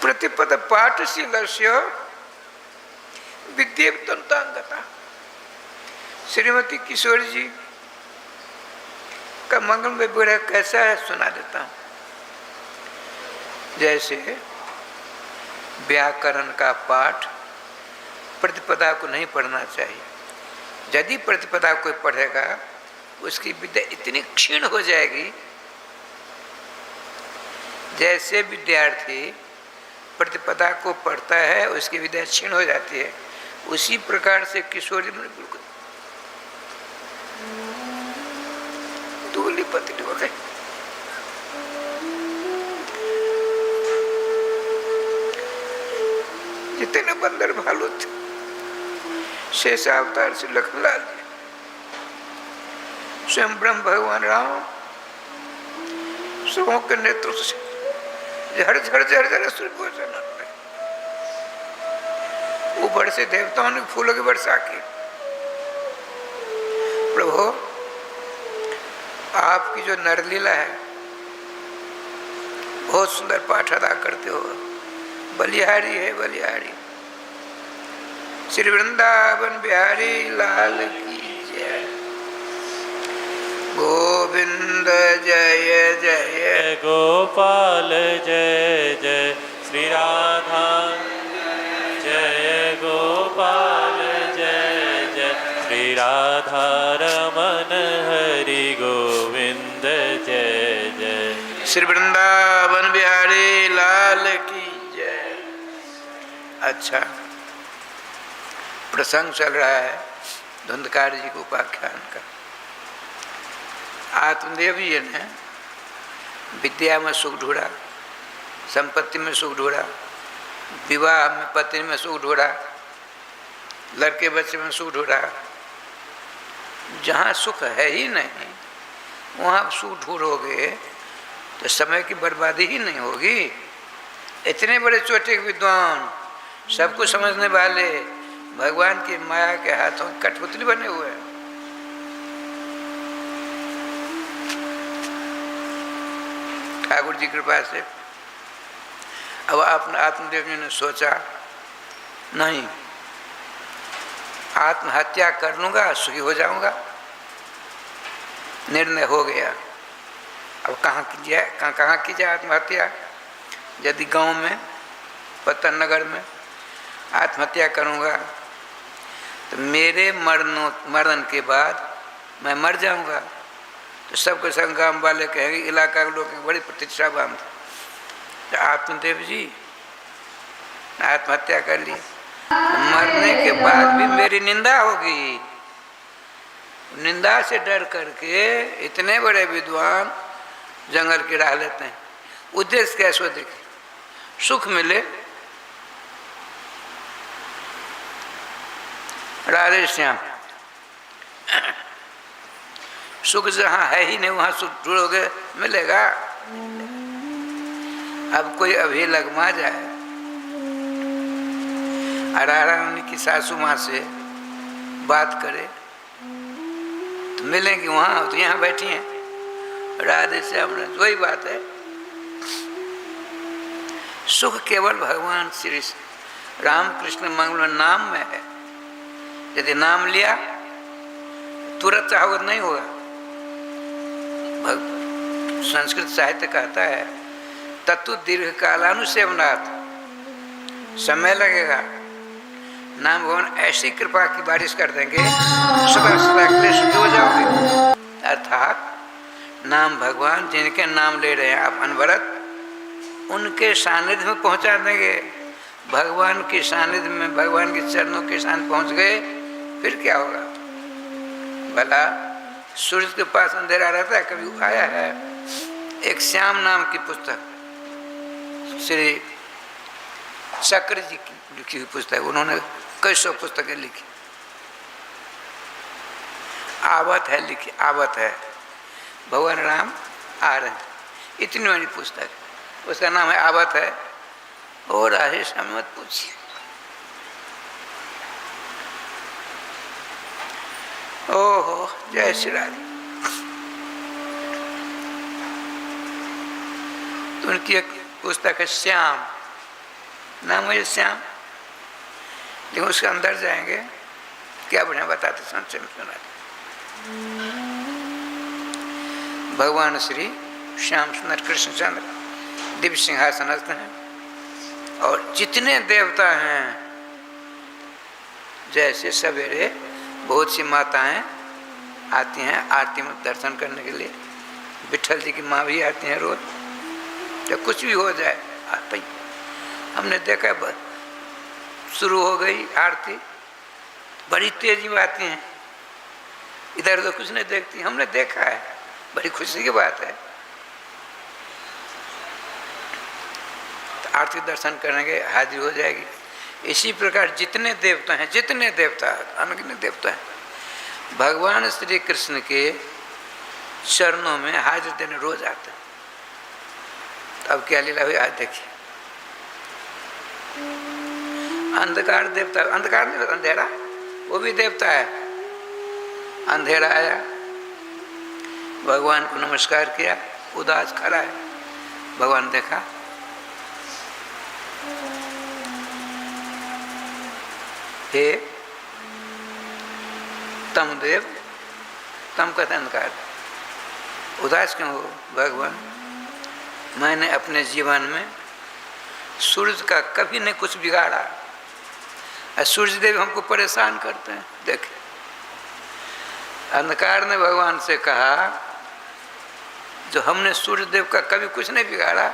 प्रतिपद पाठशीलस्य विद्येतंतांगता। श्रीमती किशोरी जी का मंगलमय विग्रह कैसा है सुना देता हूं। जैसे व्याकरण का पाठ प्रतिपदा को नहीं पढ़ना चाहिए। यदि प्रतिपदा कोई पढ़ेगा उसकी विद्या इतनी क्षीण हो जाएगी। जैसे विद्यार्थी प्रतिपदा को पढ़ता है उसकी विद्या क्षीण हो जाती है, उसी प्रकार से किशोरी में बिल्कुल धूली पतली हो गई। जितने बंदर भालू थे शेषावतार से लखनलाल स्वयं ब्रह्म भगवान राम सबों के नेतृत्व से झड़ झड़ झड़ झड़ सूर्य को ऊपर से देवताओं ने फूलों की वर्षा की। प्रभु आपकी जो नरलीला है बहुत सुंदर पाठ अदा करते हो। बलिहारी है बलिहारी। श्री वृंदावन बिहारी लाल की जय। गोविंद जय जय गोपाल जय जय श्री राधा जय गोपाल जय जय श्री राधा रमन हरि गोविंद जय जय। श्री वृंदावन बिहारी लाल की जय। अच्छा प्रसंग चल रहा है धुंधकार जी को उपाख्यान का। आत्मदेव जी ने विद्या में सुख ढूंढा, संपत्ति में सुख ढूंढा, विवाह में पत्नी में सुख ढूंढा, लड़के बच्चे में सुख ढूंढा। जहाँ सुख है ही नहीं वहाँ सुख ढूंढोगे तो समय की बर्बादी ही नहीं होगी। इतने बड़े छोटे विद्वान सब कुछ समझने वाले भगवान की माया के हाथों कठपुतली बने हुए हैं। ठाकुर जी कृपा से अब आत्मदेव जी ने सोचा नहीं आत्महत्या कर लूंगा सुखी हो जाऊंगा। निर्णय हो गया। अब कहाँ की जाए कहाँ की जाए आत्महत्या। यदि गांव में पत्तन नगर में आत्महत्या करूंगा तो मेरे मरण के बाद मैं मर जाऊंगा तो सबके संग गांव वाले कहेंगे इलाका के लोग बड़ी प्रतीक्षा बांध। तो आत्मदेव जी आत्महत्या कर ली। मरने के बाद भी मेरी निंदा होगी। निंदा से डर करके इतने बड़े विद्वान जंगल की राह लेते हैं। उद्देश्य कैसे देखे सुख मिले। राधे श्याम सुख जहाँ है ही नहीं वहाँ सुख ढूंढोगे मिलेगा। अब कोई अभी लगमा जाए राधा रानी की सासू माँ से बात करे तो मिलेंगी वहाँ तो यहाँ बैठी हैं राधे श्याम। वही बात है सुख केवल भगवान श्री रामकृष्ण मंगल नाम में है। यदि नाम लिया तुरंत चाहोगे नहीं होगा। संस्कृत साहित्य कहता है तत्व दीर्घ कालानुसेवनात्, समय लगेगा, नाम भगवान ऐसी कृपा की बारिश कर देंगे सदा सदा के लिए सुखी हो जाओगे। अर्थात नाम भगवान जिनके नाम ले रहे हैं आप अनवरत, उनके सानिध्य में पहुंचा देंगे। भगवान के सानिध्य में, भगवान के चरणों के सानिध्य पहुंच गए, फिर क्या होगा? भला सूर्य के पास अंधेरा रहता है? कभी आया है? एक श्याम नाम की पुस्तक श्री चक्र जी की लिखी हुई पुस्तक, उन्होंने कई सौ पुस्तकें लिखी, आवत है लिखी, आवत है, भगवान राम आ रहे हैं, इतनी बड़ी पुस्तक, उसका नाम है आवत है। और आगे समय मत पूछिए। ओहो, जय श्री राधे। तो उनकी एक पुस्तक है श्याम, नाम है श्याम, लेकिन उसके अंदर जाएंगे क्या बढ़िया बताते, संशय में सुनाते। भगवान श्री श्याम सुंदर कृष्णचंद्र दिव्य सिंहासनस्थ हैं, और जितने देवता हैं, जैसे सवेरे बहुत सी माताएं आती हैं आरती में दर्शन करने के लिए, विठल जी की माँ भी आती हैं रोज, या कुछ भी हो जाए आता ही। हमने देखा शुरू हो गई आरती, बड़ी तेजी में आती हैं, इधर उधर कुछ नहीं देखती, हमने देखा है, बड़ी खुशी की बात है। तो आरती दर्शन करेंगे, हाजिर हो जाएगी। इसी प्रकार जितने देवता हैं, जितने देवता, अनगिनत देवता हैं, भगवान श्री कृष्ण के चरणों में हाजिर देने रोज आते हैं। तो अब क्या लीला हुई आज देखिए। अंधकार देवता, अंधकार नहीं होता, अंधेरा, वो भी देवता है। अंधेरा आया, भगवान को नमस्कार किया, उदास खड़ा है, भगवान देखा, हे तम देव, तम कहते अंधकार, उदास क्यों हो भगवान? मैंने अपने जीवन में सूरज का कभी नहीं कुछ बिगाड़ा, सूर्य देव हमको परेशान करते हैं। देखे, अंधकार ने भगवान से कहा, जो हमने सूर्य देव का कभी कुछ नहीं बिगाड़ा,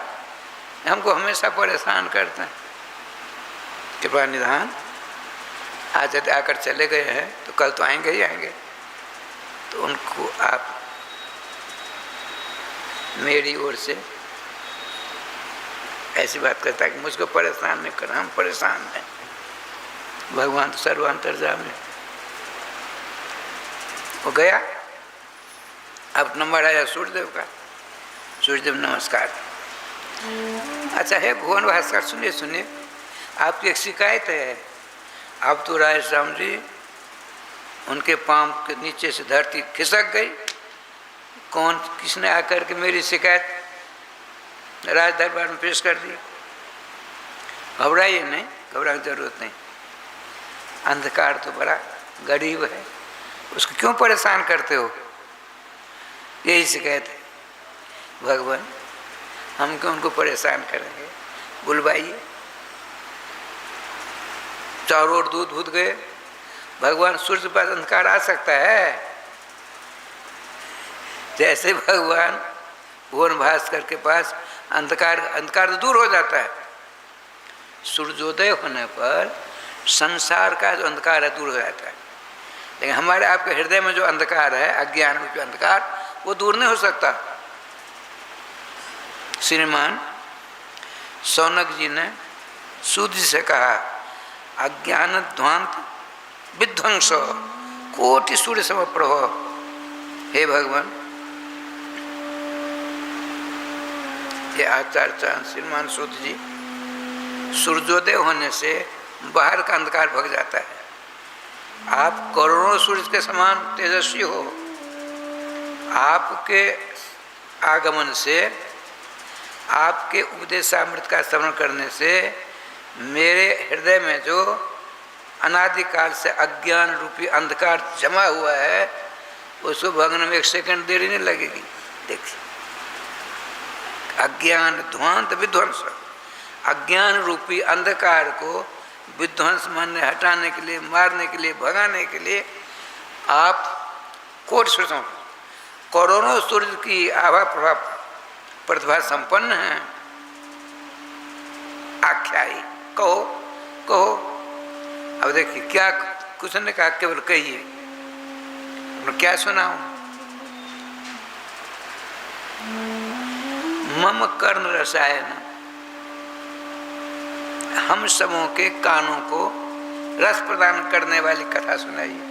हमको हमेशा परेशान करते हैं, कृपा निधान। आज यदि आकर चले गए हैं तो कल तो आएंगे ही आएंगे, तो उनको आप मेरी ओर से ऐसी बात करता है कि मुझको परेशान नहीं करना, हम परेशान हैं। भगवान तो सर्वांतर्यामी हो गया। अब नंबर आया सूर्यदेव का, सूर्यदेव नमस्कार। अच्छा है भुवन भास्कर, सुनिए सुनिए, आपकी एक शिकायत है। अब तो राय श्याम जी, उनके पाँव के नीचे से धरती खिसक गई। कौन, किसने आकर के मेरी शिकायत राज दरबार में पेश कर दी? घबराइए नहीं, घबराने की जरूरत नहीं। अंधकार तो बड़ा गरीब है, उसको क्यों परेशान करते हो? यही शिकायत है। भगवान, हम क्यों उनको परेशान करेंगे? बुलवाइए। चारों ओर दूध भूत गए। भगवान सूर्य के पास अंधकार आ सकता है? जैसे भगवान भुवन भास्कर के पास अंधकार, अंधकार तो दूर हो जाता है। सूर्योदय होने पर संसार का जो अंधकार है दूर हो जाता है, लेकिन हमारे आपके हृदय में जो अंधकार है, अज्ञान में जो अंधकार, वो दूर नहीं हो सकता। श्रीमान शौनक जी ने सूत जी से कहा, अज्ञान ध्वांत विध्वंस कोटि सूर्य सम प्रभव। हे भगवान, ये आचार्य श्रीमान सूत जी, सूर्योदय होने से बाहर का अंधकार भग जाता है। आप करोड़ों सूर्य के समान तेजस्वी हो। आपके आगमन से, आपके उपदेशामृत का श्रवण करने से मेरे हृदय में जो अनादिकाल से अज्ञान रूपी अंधकार जमा हुआ है, उसको भगने में एक सेकंड देरी नहीं लगेगी। देखिए, अज्ञान ध्वांत विध्वंस, अज्ञान रूपी अंधकार को विध्वंस मानने हटाने के लिए, मारने के लिए, भगाने के लिए आप कोटि सूर्यों, करोड़ों सूर्य की आभा प्रभा प्रतिभा संपन्न है। आख्यायी कहो कहो। अब देखिए क्या कुछ ने कहा, केवल कहिए, क्या सुनाऊं। मम कर्ण रसायन, हम सबों के कानों को रस प्रदान करने वाली कथा सुनाइए।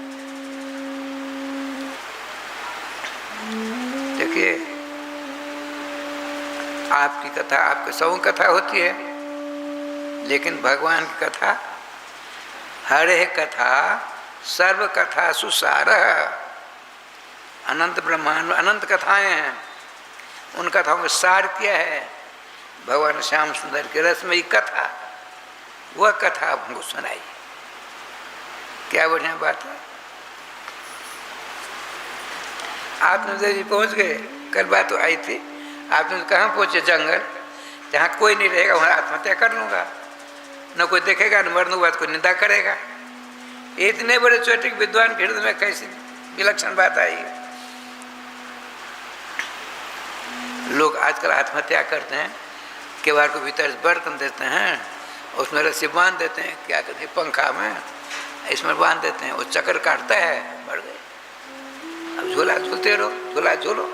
देखिए आपकी कथा, आपके सबों कथा होती है, लेकिन भगवान की कथा, हरे कथा सर्व कथा सुसार, अनंत ब्रह्मांड अनंत कथाएं हैं, उन कथाओं का सार क्या है? भगवान श्याम सुंदर के रसमयी कथा, वह कथा आप हमको सुनाई। क्या बढ़िया बात है। आप नंदा जी पहुँच गए, कल बात तो आई थी, आपने कहाँ पहुँचे? जंगल, जहाँ कोई नहीं रहेगा वहाँ आत्महत्या कर लूँगा, न कोई देखेगा, न मरने के बाद कोई निंदा करेगा। इतने बड़े चोटी के विद्वान के हृदय में कैसी विलक्षण बात आई। लोग आजकल आत्महत्या करते हैं, केवाड़ को भीतर से बंद कर देते हैं, उसमें रस्सी बांध देते हैं, क्या कहते हैं, पंखा में इसमें बांध देते हैं, वो चक्कर काटता है, मर गए। अब झूला झूलते रहो, झूला झूलो।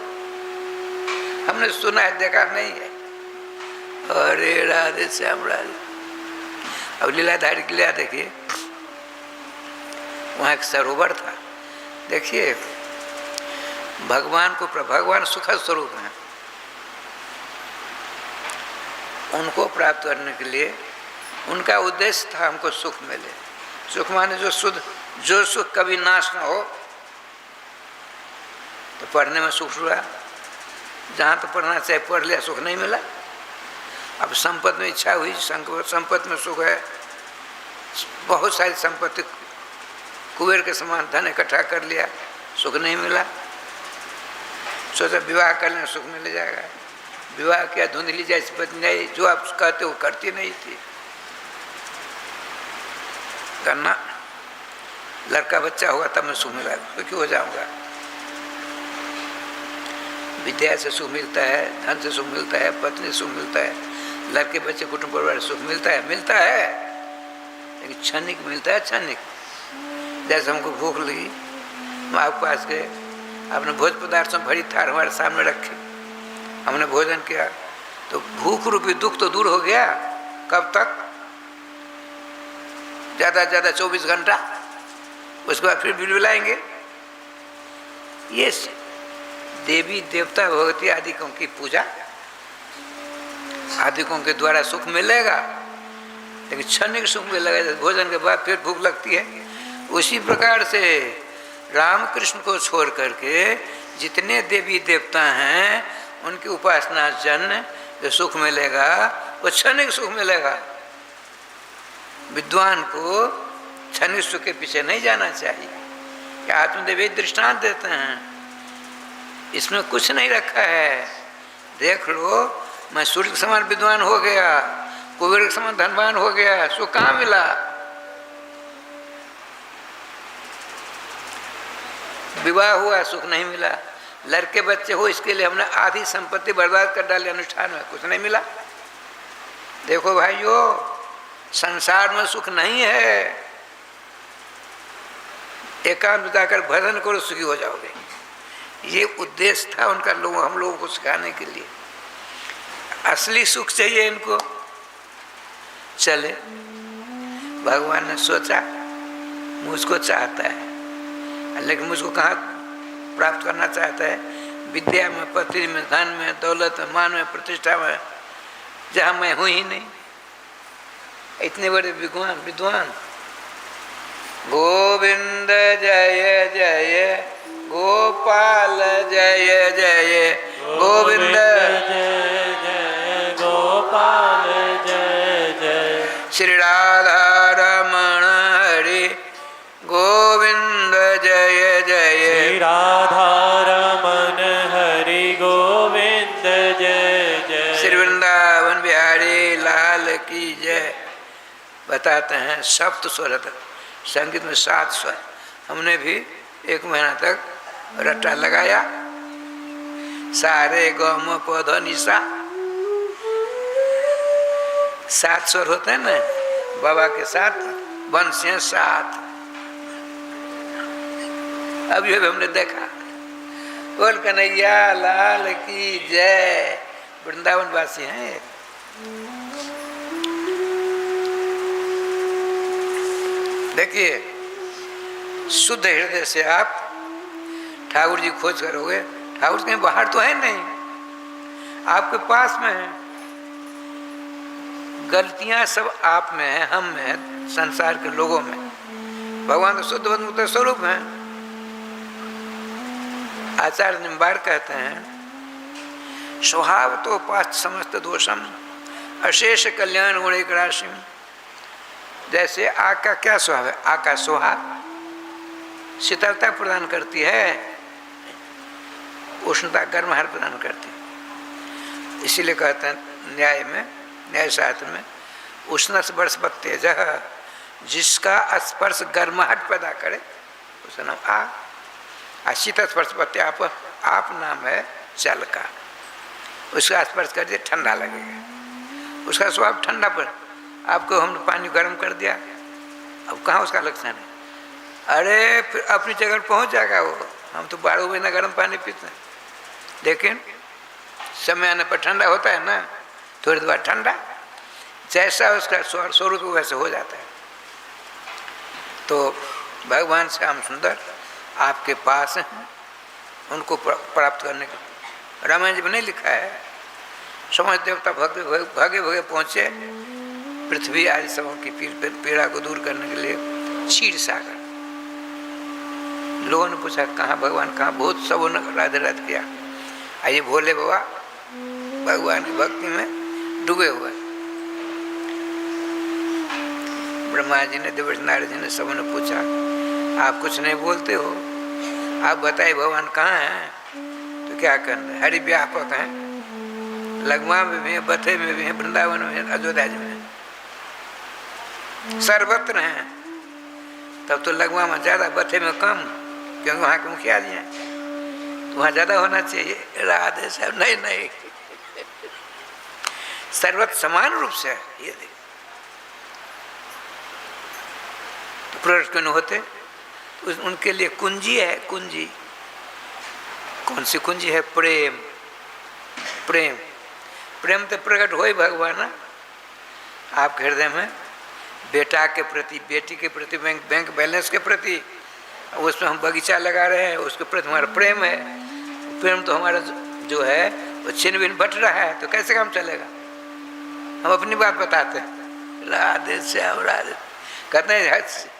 हमने सुना है, देखा नहीं है। अरे राधे श्याम राधे। अब लीलाधारी की लीला देखिए, वहाँ एक सरोवर था। देखिए भगवान को, भगवान सुखद स्वरूप हैं, उनको प्राप्त करने के लिए उनका उद्देश्य था हमको सुख मिले। सुख माने जो शुद्ध, जो सुख कभी नाश न हो। तो पढ़ने में सुख हुआ, जहाँ तो पढ़ना चाहिए पढ़ लिया, सुख नहीं मिला। अब संपत्ति में इच्छा हुई, संपत्ति में सुख है, बहुत सारी संपत्ति कुबेर के समान धन इकट्ठा कर लिया, सुख नहीं मिला। सोचा विवाह कर लें, सुख मिल जाएगा। विवाह किया, धुंधली जैसी पत्नी नहीं, जो आप कहते वो करती नहीं थी। करना लड़का बच्चा होगा तब मैं सुख मिला, सुखी हो जाऊंगा। विद्या से सुख मिलता है, धन से सुख मिलता है, पत्नी से सुख मिलता है, लड़के बच्चे कुटुंब परिवार सुख मिलता है, लेकिन क्षणिक मिलता है, क्षणिक। जैसे हमको भूख लगी, हम आपके पास गए, आपने भोज पदार्थों भरी थार हमारे सामने रखी, हमने भोजन किया, तो भूख रूपी दुख तो दूर हो गया। कब तक? ज़्यादा ज़्यादा 24 घंटा, उसके बाद फिर बिलबिलाएंगे। ये देवी देवता भगवती आदिकों की पूजा, आदिकों के द्वारा सुख मिलेगा, लेकिन क्षणिक सुख मिलेगा। भोजन के बाद फिर भूख लगती है। उसी प्रकार से रामकृष्ण को छोड़ करके जितने देवी देवता हैं, उनकी उपासना जन जो सुख मिलेगा वो क्षणिक सुख मिलेगा। विद्वान को क्षणिक सुख के पीछे नहीं जाना चाहिए। क्या आत्मदेव दृष्टांत देते हैं, इसमें कुछ नहीं रखा है। देख लो, मैं सूर्य के समान विद्वान हो गया, कुबेर के समान धनवान हो गया, सुख कहाँ मिला? विवाह हुआ, सुख नहीं मिला। लड़के बच्चे हो, इसके लिए हमने आधी संपत्ति बर्बाद कर डाली अनुष्ठान में, कुछ नहीं मिला। देखो भाइयों, संसार में सुख नहीं है। एकांत बिताकर भजन करो, सुखी हो जाओगे। ये उद्देश्य था उनका, हम लोगों को सिखाने के लिए। असली सुख चाहिए इनको। चले, भगवान ने सोचा मुझको चाहता है, लेकिन मुझको कहाँ प्राप्त करना चाहता है? विद्या में, पति में, धन में, दौलत में, मान में, प्रतिष्ठा में, जहाँ मैं हूँ ही नहीं। इतने बड़े विद्वान। गोविंद जय जय गोपाल जय जय, गोविंद जय जय गोपाल जय जय, श्री राधा रमण हरि गोविंद जय जय, श्री राधा रमन हरि गोविंद जय जय, श्री की जय। बताते हैं सप्त स्वर तक, संगीत में 7 स्वर। हमने भी 1 महीना तक रट्टा लगाया, सारे ग म प ध नि सा, 7 स्वर होते हैं ना, बाबा के साथ बंसियां 7। अभी हमने देखा, बोल कन्हैया लाल की जय। वृंदावन वासी हैं। देखिए, शुद्ध हृदय से आप ठाकुर जी खोज करोगे, ठाकुर कहीं बाहर तो है नहीं, आपके पास में है। गलतियां सब आप में है, हम में है, संसार के लोगों में। भगवान तो शुद्ध मुक्त स्वरूप है। आचार्य निम्बार कहते हैं, स्वभाव तो पाच समस्त दोषम अशेष कल्याण गुण एक राशि। जैसे आग का क्या स्वभाव है? आग का स्वभाव शीतलता प्रदान करती है, उष्णता गर्माहट प्रदान करती है। इसीलिए कहते हैं न्याय में, न्याय शास्त्र में, उष्ण स्पर्श तेज, जिसका स्पर्श गर्माहट पैदा करे उसका नाम आग। शीतल स्पर्श आप नाम है जल का, उसका स्पर्श कर दिया ठंडा लगेगा, उसका स्वभाव ठंडा। पर आपको हमने पानी गर्म कर दिया, अब कहाँ उसका लक्षण है? अरे फिर अपनी जगह पहुँच जाएगा वो। हम तो 12 महीना गर्म पानी पीते हैं, लेकिन समय आने पर ठंडा होता है ना, थोड़ी देर बाद ठंडा, जैसा उसका स्वरूप वैसे हो जाता है। तो भगवान श्याम सुंदर आपके पास हैं, उनको प्राप्त करने के रामायण जी में नहीं लिखा है, समझ देवता भागे भागे पहुँचे पृथ्वी आदि सबों की पीड़ा को दूर करने के लिए क्षीर सागर। लोगों ने पूछा कहाँ भगवान कहाँ? बहुत सबों ने राधे राधे किया। आइए भोले बाबा भगवान की भक्ति में डूबे हुए। ब्रह्मा जी ने, देवर्षि नारद जी ने, सबों ने पूछा आप कुछ नहीं बोलते हो, आप बताइए भगवान कहाँ हैं? तो क्या करना है? हरि व्यापक हैं, लगवा में भी है, बथे में भी है, वृंदावन में है, अयोध्या में है, सर्वत्र हैं। तब तो लगवा में ज़्यादा, बथे में कम, क्योंकि वहाँ के मुखिया जी हैं, तो वहाँ ज़्यादा होना चाहिए। राधे साहब नहीं सर्वत्र समान रूप से ये देख तो प्रकट क्यों नहीं होते? उनके लिए कुंजी है, कुंजी। कौन सी कुंजी है? प्रेम। प्रेम प्रेम तो प्रकट हो ही भगवान ना आपके हृदय में, बेटा के प्रति, बेटी के प्रति, बैंक बैलेंस के प्रति, उसमें हम बगीचा लगा रहे हैं, उसके प्रति हमारा प्रेम है। प्रेम तो हमारा जो है वो छिन भिन बट रहा है, तो कैसे काम चलेगा? हम अपनी बात बताते हैं, राधे श्याम राधे। कहते हैं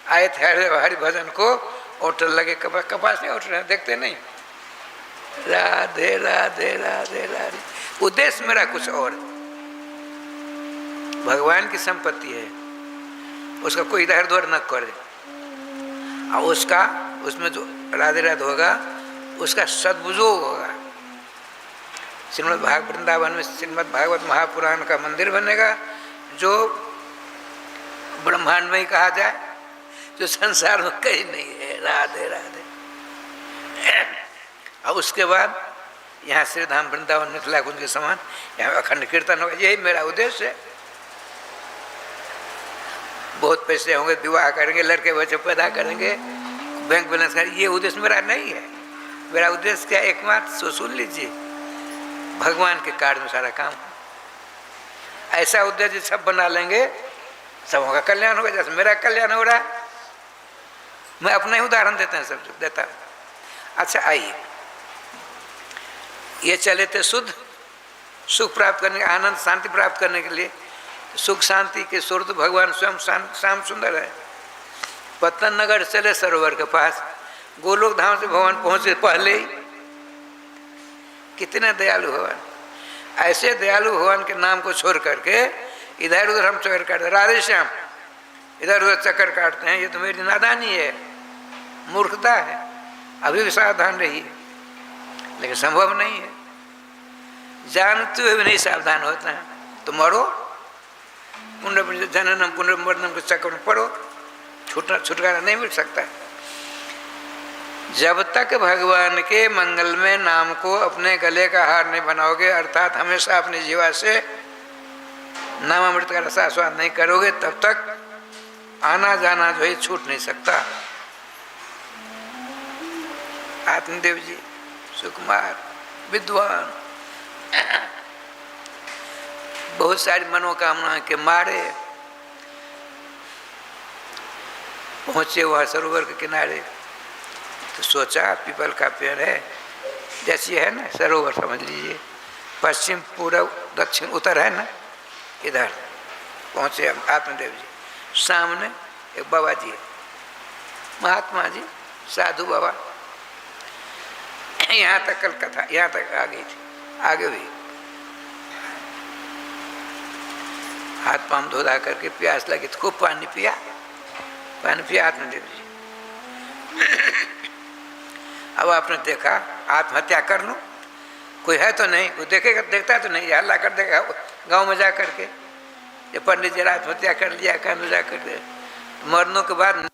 आए थे हरि भजन को, होटल लगे कपास नहीं उठ रहे, देखते नहीं, राधे राधे राधे राधे। उद्देश्य मेरा कुछ और, भगवान की संपत्ति है, उसका कोई इधर उधर न करे, और उसका उसमें जो राधे राधे होगा उसका सदुपयोग होगा। श्रीमद् भागवत वृंदावन में श्रीमद् भागवत महापुराण का मंदिर बनेगा, जो ब्रह्मांड में ही कहा जाए, जो संसार में कहीं नहीं है। राधे राधे। और उसके बाद यहाँ श्री धाम वृंदावन मिथिला कुंज के समान यहाँ अखंड कीर्तन होगा। यही मेरा उद्देश्य है। बहुत पैसे होंगे, विवाह करेंगे, लड़के बच्चे पैदा करेंगे, बैंक बैलेंस करेंगे, ये उद्देश्य मेरा नहीं है। मेरा उद्देश्य क्या? एकमात्र सुन लीजिए, भगवान के कार्य में सारा काम। ऐसा उद्देश्य सब बना लेंगे, सबों का कल्याण होगा, जैसे मेरा कल्याण हो रहा है। मैं अपना ही उदाहरण देता हूँ। अच्छा आइए, ये चले थे शुद्ध सुख प्राप्त करने, आनंद शांति प्राप्त करने के लिए। सुख शांति के स्रोत भगवान स्वयं श्याम सुंदर है। पतन नगर चले सरोवर के पास, गोलोक धाम से भगवान पहुंचे पहले ही। कितने दयालु भगवान, ऐसे दयालु भगवान के नाम को छोड़ करके इधर उधर हम चक्कर काटते, राधे श्याम इधर उधर चक्कर काटते हैं। ये तो मेरी नादानी है, मूर्खता है। अभी भी सावधान रहिए, लेकिन संभव नहीं है। जानते हुए भी नहीं सावधान होते हैं तो मरो। जननम पुनर्मरणम के चक्कर में पड़ो, छुटकारा नहीं मिल सकता। जब तक भगवान के मंगलमय नाम को अपने गले का हार नहीं बनाओगे, अर्थात हमेशा अपनी जीवा से नामामृत का रसास्वाद नहीं करोगे, तब तक आना जाना जो है छूट नहीं सकता। आत्मदेव जी सुकुमार विद्वान बहुत सारी मनोकामना के मारे पहुंचे वह सरोवर के किनारे, तो सोचा पीपल का पेड़ है, जैसी है ना सरोवर समझ लीजिए, पश्चिम पूर्व दक्षिण उत्तर है ना, इधर पहुंचे आत्मदेव जी। सामने एक बाबा जी है, महात्मा जी, साधु बाबा। यहाँ तक कलकत्ता, यहाँ तक आ गई थी, आगे भी हाथ पांव धो धा करके प्यास लगी तो खूब पानी पिया आत्मदेव जी। अब आपने देखा आत्महत्या कर लूं, कोई है तो नहीं, कोई देखेगा, देखता तो नहीं, हल्ला कर देगा गांव में जा करके, ये पंडित जी आत्महत्या कर लिया, कहने जा करके मरने के बाद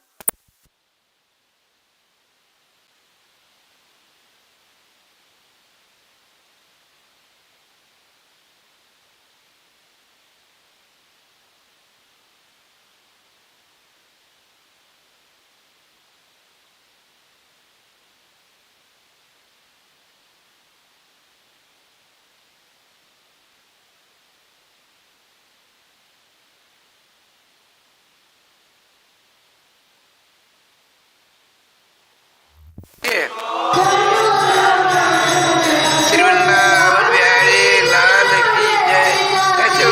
वृंदावन बिहारी लाल की जय। कैसे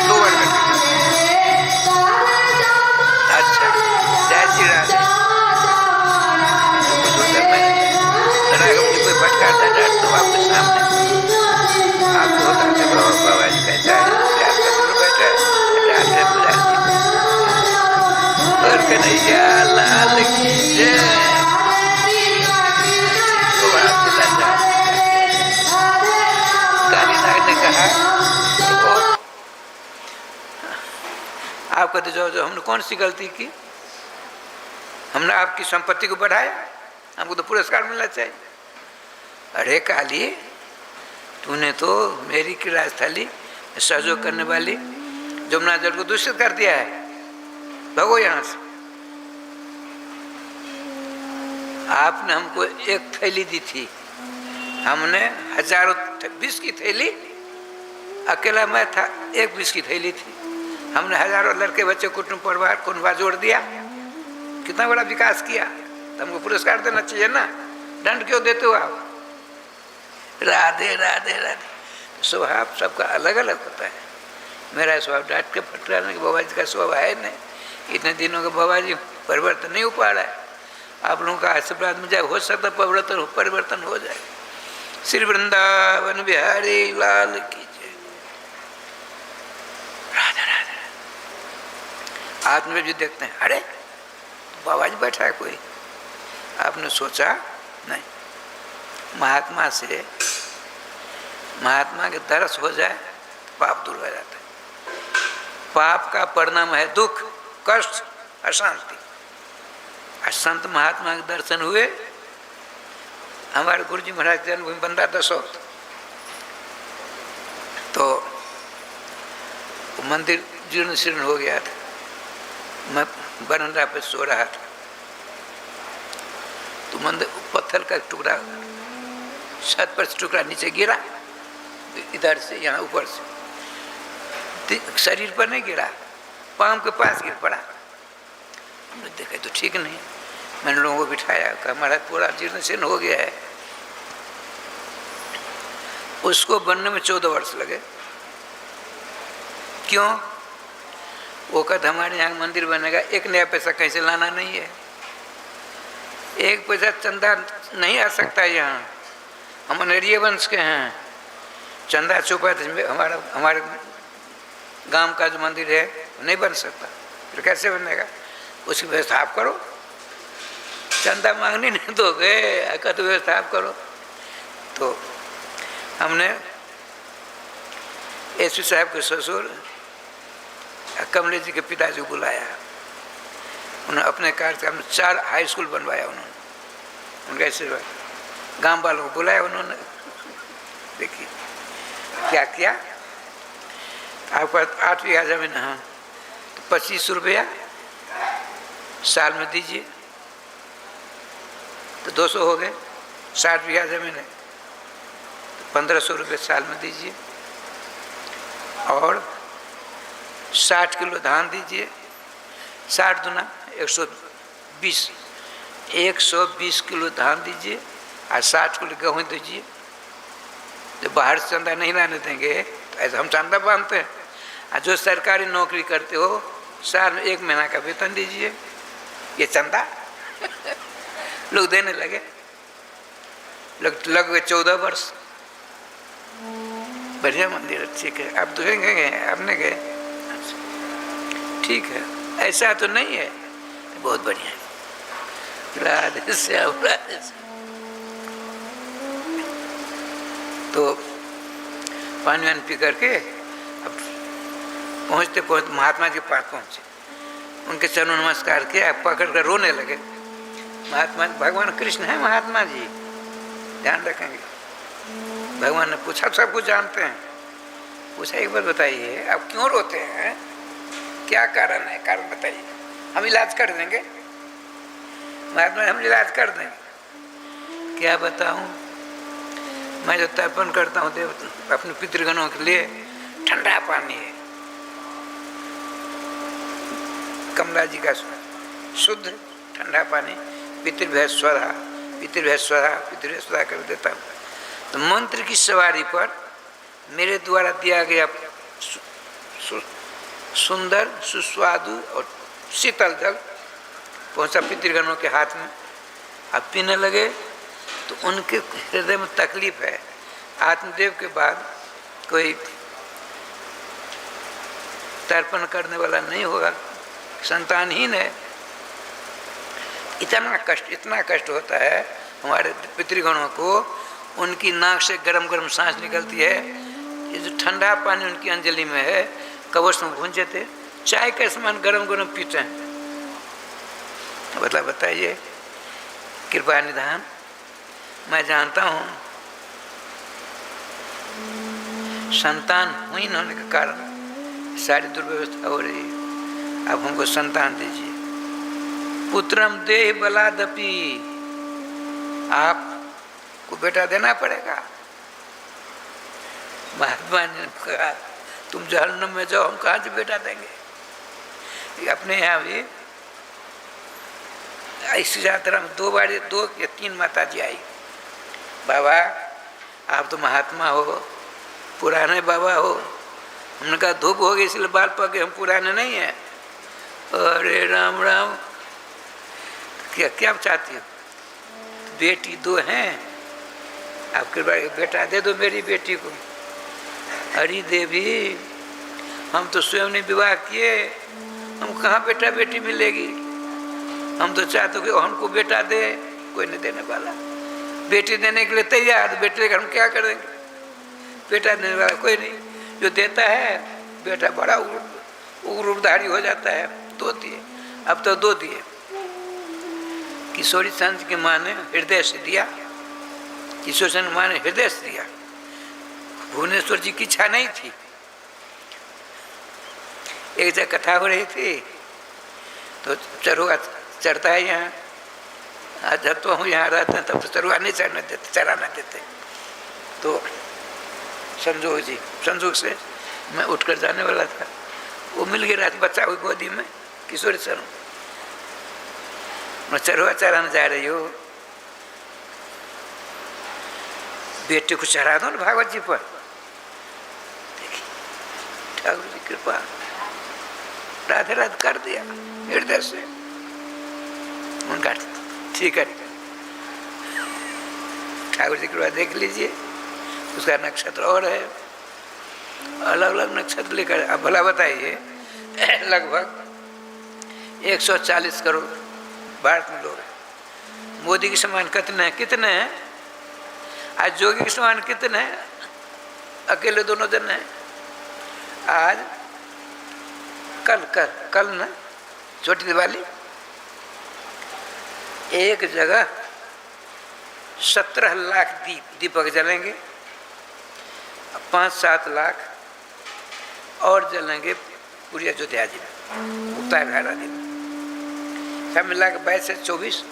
दो बार अच्छा, जय श्री राधे। मुझे कोई फटकारता डांट तो आपके सामने आपको होता है बाबा जी कहता है बैठे और कन्हैया लाल की जय। कहा आप कहते जो हमने कौन सी गलती की, हमने आपकी संपत्ति को बढ़ाया, हमको तो पुरस्कार मिलना चाहिए। अरे काली, तूने तो मेरी की राजस्थली सहयोग करने वाली जमुना जल को दूषित कर दिया है, भगो यहाँ से। आपने हमको एक थैली दी थी, हमने हजारों 20 की थैली, अकेला मैं था, एक 20 की थैली थी, हमने हजारों लड़के बच्चे कुटुंब परिवार कुनबा जोड़ दिया, कितना बड़ा विकास किया, तो हमको पुरस्कार देना चाहिए ना, दंड क्यों देते हो आप? राधे राधे राधे। स्वभाव सबका अलग अलग होता है। मेरा स्वभाव डांट के फटकाने के बाबा जी का स्वभाव है नहीं, इतने दिनों के बाबा जी परिवर्तन नहीं हो पा रहा है। आप लोगों का आशीर्वाद में जाए, हो सकता परिवर्तन हो जाए। श्री वृंदावन बिहारी लाल की जय। राधे राधे। आत्मदेव जी देखते हैं, अरे बाबा जी बैठा है कोई, आपने सोचा नहीं, महात्मा के दर्श हो जाए तो पाप दूर हो जाता है। पाप का परिणाम है दुख, कष्ट, अशांति। संत महात्मा के दर्शन हुए। हमारे गुरु जी महाराज जन्मभूमि बंदा दसौत, तो मंदिर जीर्ण शीर्ण हो गया था, मैं बरंडा पे सो रहा था, तो मंदिर पत्थर का टुकड़ा छत पर से टुकड़ा नीचे गिरा, इधर से यहाँ ऊपर से, शरीर पर नहीं गिरा, पाँव के पास गिर पड़ा। हमने देखा तो ठीक नहीं, मैंने लोगों को बिठाया, कहा महाराज पूरा जीर्ण शीर्ण हो गया है। उसको बनने में 14 वर्ष लगे। क्यों? वो कहते हमारे यहाँ मंदिर बनेगा, एक नया पैसा कहीं से लाना नहीं है, एक पैसा चंदा नहीं आ सकता यहाँ, हम अनेरिये वंश के हैं, चंदा छुपा हमारे गांव का जो मंदिर है नहीं बन सकता, फिर कैसे बनेगा? उसकी व्यवस्था आप करो, चंदा मांगने नहीं दोगे, कहते व्यवस्था आप करो। तो हमने एसपी साहब के ससुर कमलेश जी के पिताजी को बुलाया, उन्होंने अपने कार्यक्रम में 4 हाई स्कूल बनवाया उन्होंने, उनका ऐसे गांव वालों को बुलाया उन्होंने। देखिए क्या किया, आपका 8 बीघा जमीन, हाँ तो 25 रुपया साल में दीजिए, तो 200 हो गए। 60 बीघा जमीन है तो 1500 रुपये साल में दीजिए, और 60 किलो धान दीजिए, 60 दूना 120, 120 किलो धान दीजिए और 60 किलो गेहूँ दीजिए। जो बाहर से चंदा नहीं लाने देंगे तो ऐसा हम चंदा बांधते हैं। और जो सरकारी नौकरी करते हो साल में 1 महीना का वेतन दीजिए, ये चंदा लोग देने लगे, लग गए 14 वर्ष। बढ़िया मंदिर, ठीक है। आप तो गए, आपने गए, ठीक है, ऐसा तो नहीं है, बहुत बढ़िया है। राधे श्याम, राधे श्याम। तो पानी वानी पी करके अब पहुँचते पहुँचते महात्मा जी के पास पहुँचे, उनके चरणों नमस्कार किया, पकड़ कर रोने लगे। महात्मा भगवान कृष्ण है महात्मा जी, ध्यान रखेंगे। भगवान ने पूछा, सब कुछ जानते हैं, पूछा एक बार बताइए आप क्यों रोते हैं, क्या कारण है, कारण बताइए, हम इलाज कर देंगे। महात्मा हम इलाज कर देंगे। क्या बताऊं, मैं जो तर्पण करता हूँ देव अपने पितृगणों के लिए, ठंडा पानी है, कमला जी का शुद्ध ठंडा पानी, पितृभ्य स्वधा, पितृभ्य स्वधा, पितृभ्य स्वधा कर देता हूँ। तो मंत्र की सवारी पर मेरे द्वारा दिया गया सुंदर सुस्वादु और शीतल जल पहुँचा पितृगणों के हाथ में। अब पीने लगे तो उनके हृदय में तकलीफ है, आत्मदेव के बाद कोई तर्पण करने वाला नहीं होगा, संतानहीन है। इतना कष्ट होता है हमारे पितृगणों को, उनकी नाक से गरम गरम सांस निकलती है, ये जो ठंडा पानी उनकी अंजलि में है, कवच में भूंजे थे, चाय के समान गरम गरम पीते हैं। बताइए कृपा निधान। मैं जानता हूँ संतान हुई होने के कारण सारी दुर्व्यवस्था हो रही है, अब हमको संतान दीजिए। पुत्रम देह बलादपि, आपको बेटा देना पड़ेगा। महात्मा ने कहा तुम जहन्नम में जाओ, हम कहाँ से बेटा देंगे। अपने यहाँ भी इस यात्रा में 2 या 3 माता जी आई, बाबा आप तो महात्मा हो, पुराने बाबा हो। हमने कहा धूप हो गई इसलिए बाल पक गए, हम पुराने नहीं हैं। अरे राम राम, क्या चाहती हो, बेटी 2 हैं, आपके बेटा दे दो मेरी बेटी को। अरे देवी हम तो स्वयं ने विवाह किए, हम कहाँ बेटा बेटी मिलेगी, हम तो चाहते कि हमको बेटा दे, कोई नहीं देने वाला। बेटी देने के लिए तैयार, बेटे लेकर हम क्या करेंगे, बेटा देने वाला कोई नहीं। जो देता है बेटा बड़ा उग्र रूपधारी हो जाता है, 2 दिए, अब तो 2 दिए। किशोरी चंद की माँ ने हृदय से दिया, किशोरी चंद की माँ ने हृदय से दिया, भुवनेश्वर जी की इच्छा नहीं थी। एक जगह कथा हो रही थी तो चरुआ चढ़ता है यहाँ, जब तो हम यहाँ रहते हैं तब तो चरुआ नहीं चढ़ने देते, चराना देते। तो संजोग से मैं उठकर जाने वाला था, वो मिल गया रात बच्चा हुई गोदी में, किशोरी चरण। मैं चरुआ चराने जा रही हो, बेटे को चढ़ा दो ना भागवत जी पर। देखिए ठाकुर जी कृपा, राधे राधे कर दिया हृदय से। उनका ठीक है, ठाकुर जी कृपा देख लीजिए। उसका नक्षत्र और है, अलग अलग नक्षत्र लेकर। अब भला बताइए लगभग 140 करोड़ भारत में लोग हैं। मोदी के समान कितने हैं? आज जोगी के समान कितने हैं? अकेले दोनों जन हैं। आज कल कल कल ना छोटी दिवाली, एक जगह 17 लाख दीपक जलेंगे, 5-7 लाख और जलेंगे पूरी अयोध्या जी में, उत्तरायण दिन सब मिला के 22 से 24,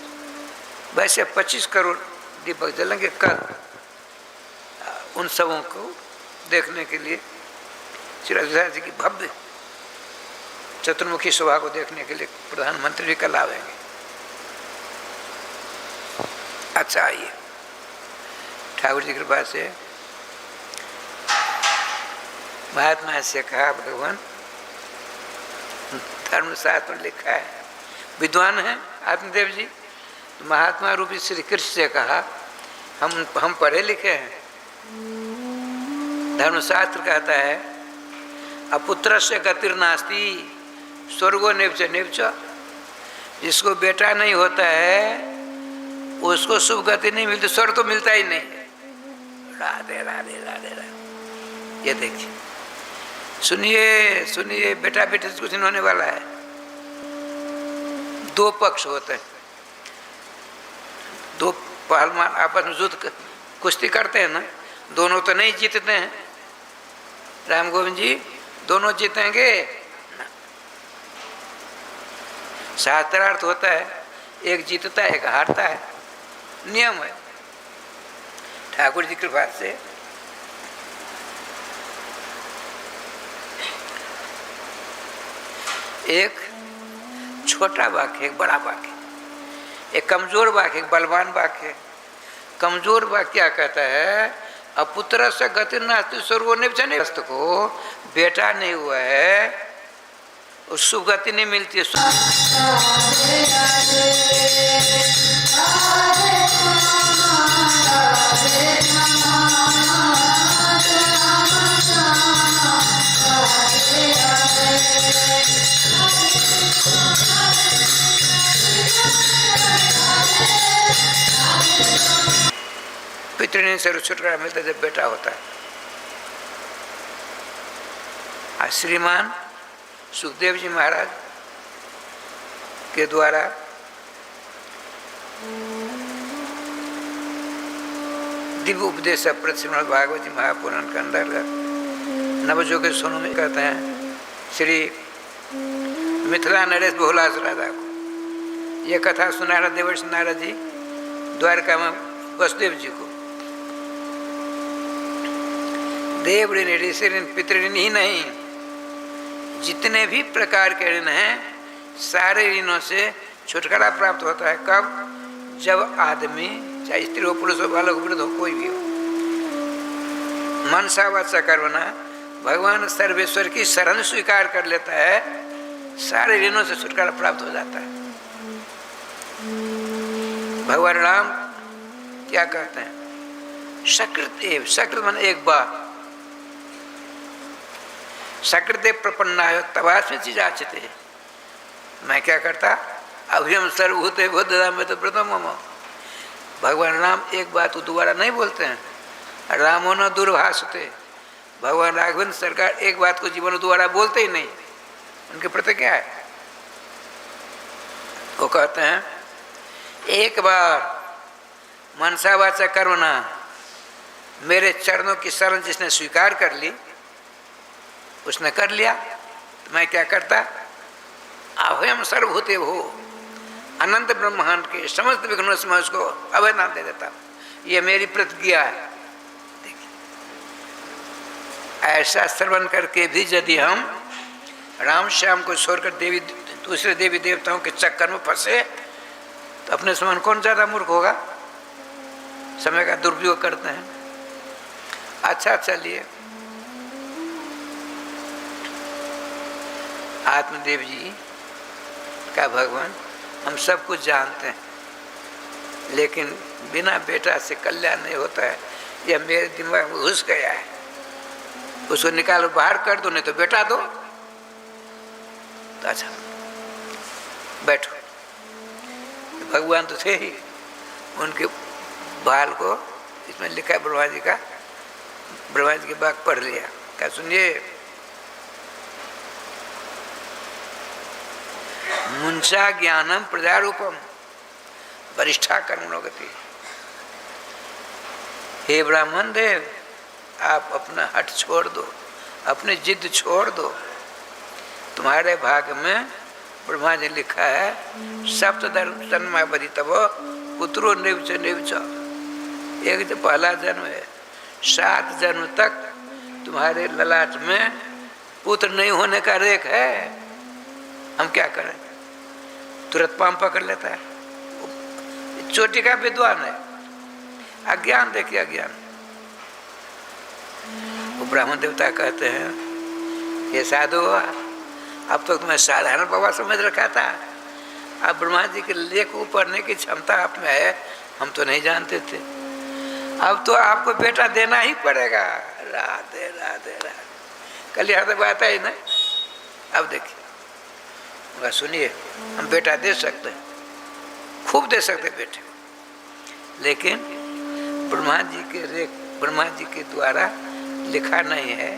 22 से 25 करोड़ दीपक जलेंगे कल। उन सबों को देखने के लिए श्री अयोध्या जी की भव्य चतुर्मुखी शोभा को देखने के लिए प्रधानमंत्री भी कल आवेंगे। अच्छा, आइए ठाकुर जी की कृपा से महात्मा से कहा, भगवान धर्मशास्त्र में लिखा है, विद्वान हैं आत्मदेव जी, तो महात्मा रूपी श्री कृष्ण से कहा हम पढ़े लिखे हैं। धर्मशास्त्र कहता है अपुत्र से गतिर नास्ति स्वर्गो नेवच नेवच, जिसको बेटा नहीं होता है उसको शुभ गति नहीं मिलती, स्वर्ग तो मिलता ही नहीं। राधे राधे राधे राधे। ये देखिए, सुनिए सुनिए, बेटा बेटे से कुछ नहीं होने वाला है। दो पक्ष होते हैं, दो पहलवान आपस में युद्ध कुश्ती करते हैं ना, दोनों तो नहीं जीतते हैं। राम गोविंद जी दोनों जीतेंगे ना, शास्त्रार्थ होता है एक जीतता है एक हारता है, नियम है। ठाकुर जी कृपा से एक छोटा वाक्य एक बड़ा वाक्य, एक कमजोर वाक्य एक बलवान वाक्य। कमजोर वाक्य क्या कहता है, अपुत्र से गति नास्ति स्वर्गो नेवच, को बेटा नहीं हुआ है उस शुभ गति नहीं मिलती है। पितृ से छुटकारा मिलता जब बेटा होता है। श्रीमान सुखदेव जी महाराज के द्वारा दिव्य उपदेश श्रीमद् भागवत जी महापुराण के अंतर्गत नवजोगे सोनू में कहते हैं श्री मिथिला नरेश बहुलास राजा को यह कथा सुनारा देवर्षि नारद जी द्वारका में वसुदेव जी को। देव ऋण ऋषि ऋण पितृऋण ही नहीं, जितने भी प्रकार के ऋण हैं सारे ऋणों से छुटकारा प्राप्त होता है। कब? जब आदमी चाहे स्त्री हो पुरुष हो बालक वृद्ध हो कोई भी हो मनसा वाचा कर्मणा भगवान सर्वेश्वर की शरण स्वीकार कर लेता है, सारे ऋणों से छुटकारा प्राप्त हो जाता है। भगवान राम क्या कहते हैं, सकृदेव, सकृत मन एक बार, सकृदेव प्रपन्नाय तवास्मि चिजाचते, मैं क्या करता अभ्यम सर्वभूते बुद्धदा में तो प्रथम मम। भगवान राम एक बात वो दोबारा नहीं बोलते हैं, रामो न दुर्भाषते, भगवान राघवेंद्र सरकार एक बात को जीवन में दोबारा बोलते ही नहीं। उनके प्रति क्या है, वो कहते हैं एक बार मनसा वाचा कर्मणा, मेरे चरणों की शरण जिसने स्वीकार कर ली उसने कर लिया, तो मैं क्या करता अभयम सर्वभूते हो, अनंत ब्रह्मांड के समस्त विघ्नों से मैं उसको अभय नाम दे देता हूँ। ये मेरी प्रतिज्ञा है। देखिए, ऐसा श्रवण करके भी यदि हम राम श्याम को छोड़कर देवी दूसरे देवी देवताओं के चक्कर में फंसे तो अपने समान कौन ज़्यादा मूर्ख होगा। समय का दुरुपयोग करते हैं। अच्छा, चलिए आत्मदेव जी का भगवान हम सब कुछ जानते हैं, लेकिन बिना बेटा से कल्याण नहीं होता है, यह मेरे दिमाग में घुस गया है। उसको निकालो बाहर कर दो, नहीं तो बेटा दो। तो अच्छा बैठो, भगवान तो थे ही, उनके बाल को इसमें लिखा है ब्रह्मा जी का, ब्रह्मा जी की बात पढ़ लिया। क्या सुनिए, मुंसा ज्ञानम प्रजारूपम वरिष्ठा कर्मणो गति। हे ब्राह्मण देव, आप अपना हट छोड़ दो, अपनी जिद छोड़ दो। तुम्हारे भाग में ब्रह्मा जी लिखा है सप्तधर्म जन्मावधि तब पुत्रो निवच निवच। एक जो पहला जन्म है, 7 जन्म तक तुम्हारे ललाट में पुत्र नहीं होने का रेख है। हम क्या करें? तुरंत पाम पकड़ लेता है। चोटी का विद्वान है, अज्ञान देखिए अज्ञान। वो ब्राह्मण देवता कहते हैं ये साधु हुआ, अब तो तुम्हें साधारण बाबा समझ रखा था, अब ब्रह्मा जी के लेख को पढ़ने की क्षमता आप में है, हम तो नहीं जानते थे। अब तो आपको बेटा देना ही पड़ेगा। राधे राधे राधे। कल यहाँ तक बात आई ना। अब देखिए, सुनिए, हम बेटा दे सकते हैं, खूब दे सकते बेटे, लेकिन ब्रह्मा जी के द्वारा लिखा नहीं है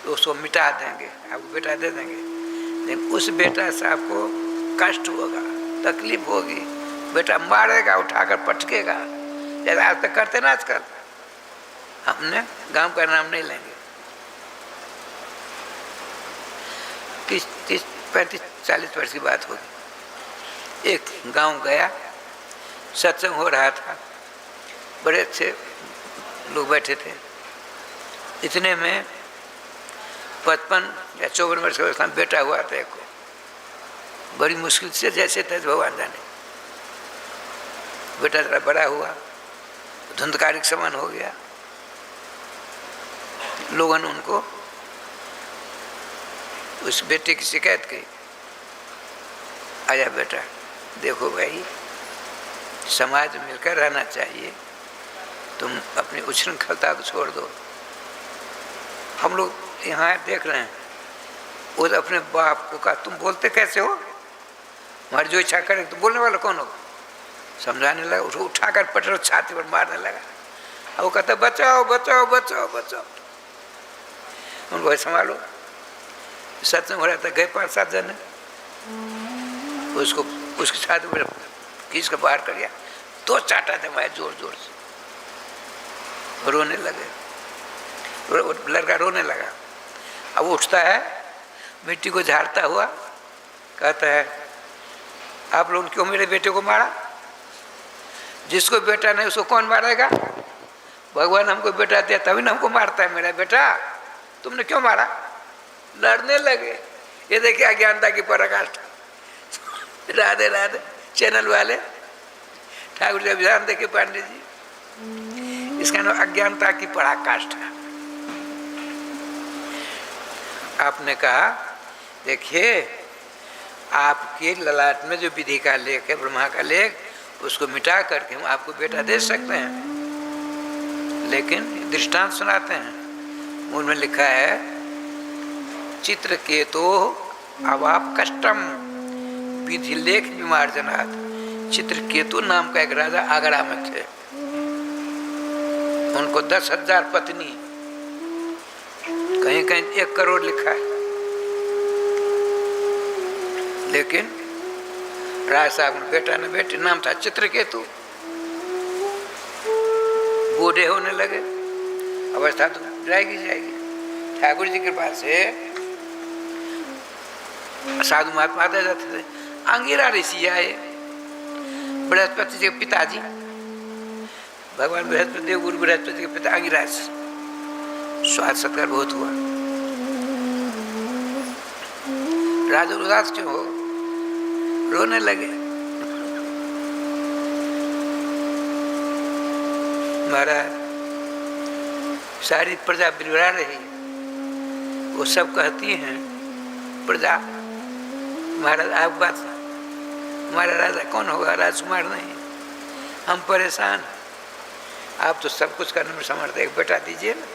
तो उसको मिटा देंगे, आपको बेटा दे देंगे, लेकिन उस बेटा से आपको कष्ट होगा, तकलीफ होगी, बेटा मारेगा, उठाकर पटकेगा, जैसे आज तक करते ना आजकल। हमने गांव का नाम नहीं लेंगे। 30, 35, 40 वर्ष की बात होगी। एक गांव गया, सत्संग हो रहा था, बड़े अच्छे लोग बैठे थे। इतने में 55 या 54 वर्ष का बेटा हुआ था एक को, बड़ी मुश्किल से जैसे तैसे भगवान जाने। बेटा जरा बड़ा हुआ, धुंधकारी के समान हो गया। लोगों ने उनको उस बेटे की शिकायत की, आया बेटा, देखो भाई, समाज में मिलकर रहना चाहिए, तुम अपनी उच्छृंखलता को छोड़ दो। हम लोग यहाँ देख रहे हैं, वो अपने बाप को कहा तुम बोलते कैसे हो, हमारी जो इच्छा करे, तो बोलने वाला कौन होगा? समझाने लगा, उसको उठाकर पटक छाती पर मारने लगा। अब वो कहता बचाओ बचाओ बचाओ बचाओ। उनको भाई संभालो। सत्संग हो रहा था, गए 5-7 जने, उसको उसकी छाती पर खींच कर बाहर कर दिया, 2 चाटा थे भाई जोर जोर से। रोने लगे, लड़का रोने लगा। अब वो उठता है, मिट्टी को झाड़ता हुआ कहता है आप लोग क्यों मेरे बेटे को मारा? जिसको बेटा नहीं उसको कौन मारेगा? भगवान हमको बेटा दिया तभी ना हमको मारता है मेरा बेटा, तुमने क्यों मारा? लड़ने लगे। ये देखिए अज्ञानता की पराकाष्ठा। राधे राधे। चैनल वाले ठाकुर जी अभिधान देखिए पांडे जी, इसका नाम अज्ञानता की पराकाष्ठा। आपने कहा देखिए, आपके ललाट में जो विधि का लेख है, ब्रह्मा का लेख, उसको मिटा करके हम आपको बेटा दे सकते हैं, लेकिन दृष्टांत सुनाते हैं। उनमें लिखा है चित्रकेतो अवाप कष्टम विधि लेख विमार्जनात्। चित्रकेतु नाम का एक राजा आगरा में थे, उनको 10,000 पत्नी, कहीं कहीं 1 करोड़ लिखा है, लेकिन राजा साहब ने बेटा ने बेटी, नाम था चित्रकेतु। बूढ़े होने लगे, अवस्था तो जाएगी। ठाकुर जी के पास से साधु महात्मा आते जाते थे। अंगिरा ऋषि आए, बृहस्पति जी के पिताजी, भगवान बृहस्पति देव गुरु बृहस्पति के पिता अंगिरा। स्वाद सत्कार बहुत हुआ। राजा उदास क्यों हो? रोने लगे। महाराज सारी प्रजा बिलबिला रही, वो सब कहती हैं प्रजा महाराज आप बात, हमारा राजा कौन होगा? राजकुमार नहीं, हम परेशान, आप तो सब कुछ करने में समर्थ, एक बेटा दीजिए ना।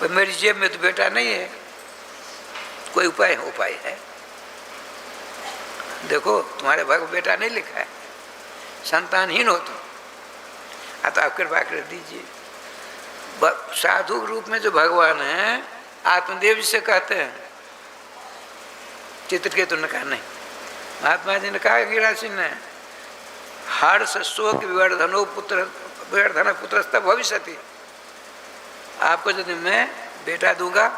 पर मेरी जेब में तो बेटा नहीं है, कोई उपाय है। देखो तुम्हारे भाग में बेटा नहीं लिखा है, संतानहीन हो तुम, तो आप कृपा कर दीजिए। साधु रूप में जो भगवान है, आत्मदेव जी से कहते हैं चित्रकेतु ने कहा नहीं। महात्मा जी ने कहा गिरासी ने, हर्ष शोक विवर्धनो पुत्र विवर्धन पुत्रस्थ भविष्यति। आपको यदि मैं बेटा दूंगा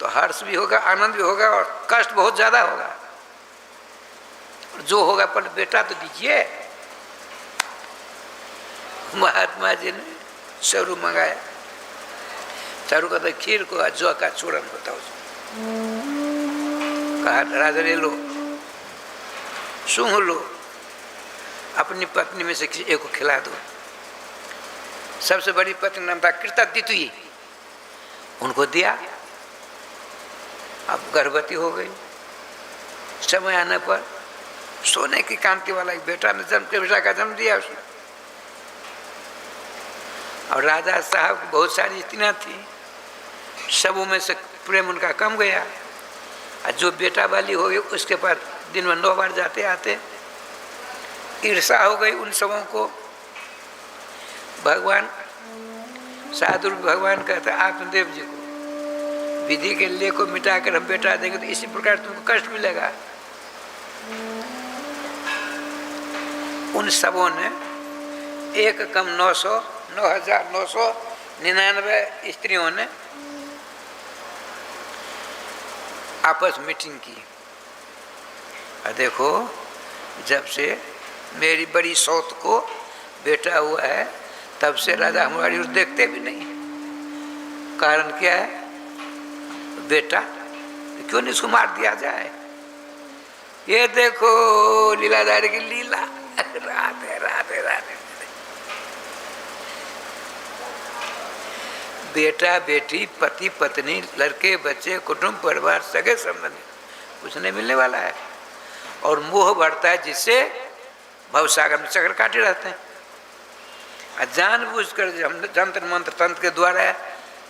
तो हर्ष भी होगा, आनंद भी होगा और कष्ट बहुत ज्यादा होगा। जो होगा पर बेटा तो दीजिए। महात्मा जी ने चारू मंगाया। चारू का तो खीर को जौ का चूरन होता उसमें। कहा राजा ले लो, सूंघ लो, अपनी पत्नी में से किसी एक को खिला दो। सबसे बड़ी पत्नी नाम था कृतदिति, उनको दिया। अब गर्भवती हो गई। समय आने पर सोने की कांति वाला एक बेटा का जन्म दिया उसने। और राजा साहब की बहुत सारी स्त्रियां थी, सबों में से प्रेम उनका कम गया। और जो बेटा वाली हो गई उसके पास दिन में 9 बार जाते आते। ईर्षा हो गई उन सबों को। भगवान साधु भगवान कहते आत्मदेव जी को, विधि के लिए को मिटा कर हम बेटा देंगे तो इसी प्रकार तुमको कष्ट मिलेगा। उन सबों ने एक कम 9,999 स्त्रियों ने आपस मीटिंग की। और देखो, जब से मेरी बड़ी सौत को बेटा हुआ है तब से राजा हमारी ओर देखते भी नहीं। कारण क्या है? बेटा, क्यों नहीं इसको मार दिया जाए? ये देखो लीलाधारी की लीला। राधे राधे राधे। बेटा बेटी, पति पत्नी, लड़के बच्चे, कुटुंब परिवार, सगे संबंधी कुछ नहीं मिलने वाला है। और मोह बढ़ता है जिससे भवसागर में चक्कर काटे रहते हैं। जानबूझकर हम जंत्र मंत्र तंत्र के द्वारा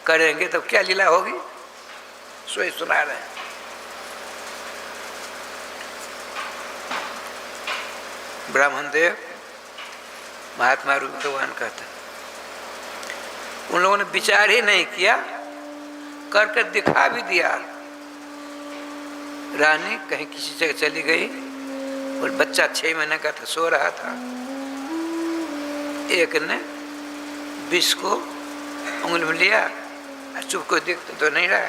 करेंगे तो क्या लीला होगी? सोई सुना रहे हैं। ब्राह्मण देव महात्मा रूप भगवान कहते, उन लोगों ने विचार ही नहीं किया, करके दिखा भी दिया। रानी कहीं किसी जगह चली गई और बच्चा 6 महीने का था, सो रहा था। एक ने विष को उंगली में लिया, चुप को देखते तो नहीं रहा,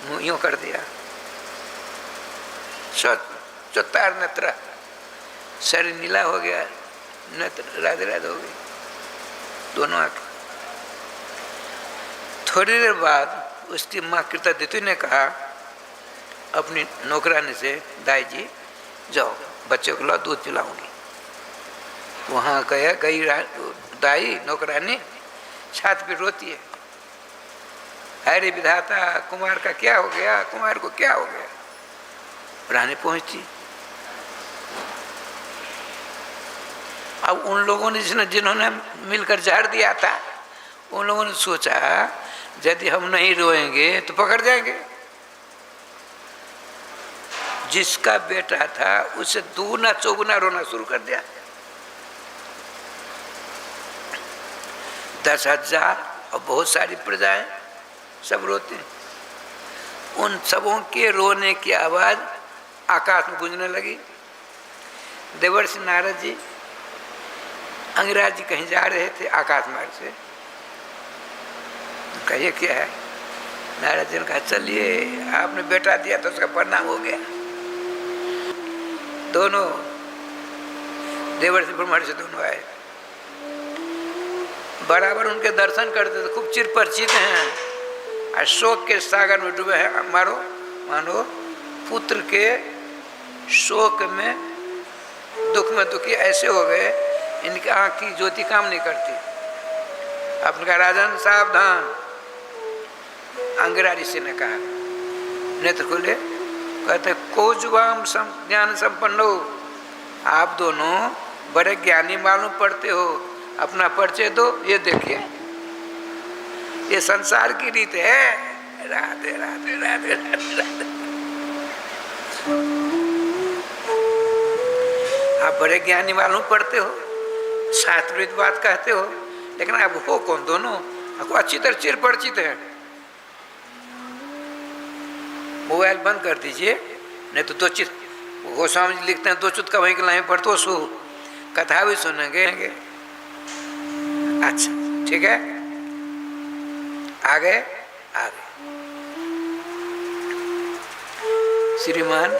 मुँह यूं कर दिया। चौतार नेत्र, शरीर नीला हो गया, नेत्र राधे राधे हो गई, दोनों आंखें। थोड़ी देर बाद उसकी माँ कृतदिति ने कहा अपनी नौकरानी से, दाई जी जाओ बच्चे को ला, दूध पिलाऊंगी। वहाँ गई दाई नौकरानी छाती पे रोती है, अरे विधाता, कुमार का क्या हो गया, कुमार को क्या हो गया? रानी पहुंची। अब उन लोगों ने जिन्होंने मिलकर झाड़ दिया था, उन लोगों ने सोचा यदि हम नहीं रोएंगे तो पकड़ जाएंगे। जिसका बेटा था उसे दूना चौगुना रोना शुरू कर दिया। 10,000 और बहुत सारी प्रजाएं सब रोते। उन सबों के रोने की आवाज आकाश में गूंजने लगी। देवर्षि नारद जी अंगराज जी कहीं जा रहे थे आकाश मार्ग से, कहिए क्या है? नारद जी ने कहा चलिए, आपने बेटा दिया तो उसका परिणाम हो गया। दोनों देवर्षि ब्रह्मर्षि दोनों आए, बराबर उनके दर्शन करते थे, खूब चिर परिचित हैं। शोक के सागर में डूबे हैं। मानो पुत्र के शोक में, दुख में दुखी ऐसे हो गए, इनकी आँख की ज्योति काम नहीं करती। आपने कहा राजन सावधान। अंगिरा ऋषि ने कहा, नेत्र खोले, कहते कोजुवाम ज्ञान संपन्नो, आप दोनों बड़े ज्ञानी मालूम पड़ते हो, अपना परिचय दो। ये देखिए, ये संसार की रीत है। राधे राधे राधे राधे राधे। आप बड़े ज्ञानी मालूम पड़ते हो, शास्त्रीय बात कहते हो, लेकिन आप हो कौन? दोनों आपको अच्छी तरह चिर परिचित है। मोबाइल बंद कर दीजिए, नहीं तो दो चित गोस्वामी जी लिखते हैं दो चुत का वहीं के लाइन पढ़तो सो कथा भी सुनेंगे। अच्छा ठीक है, आगे आगे श्रीमान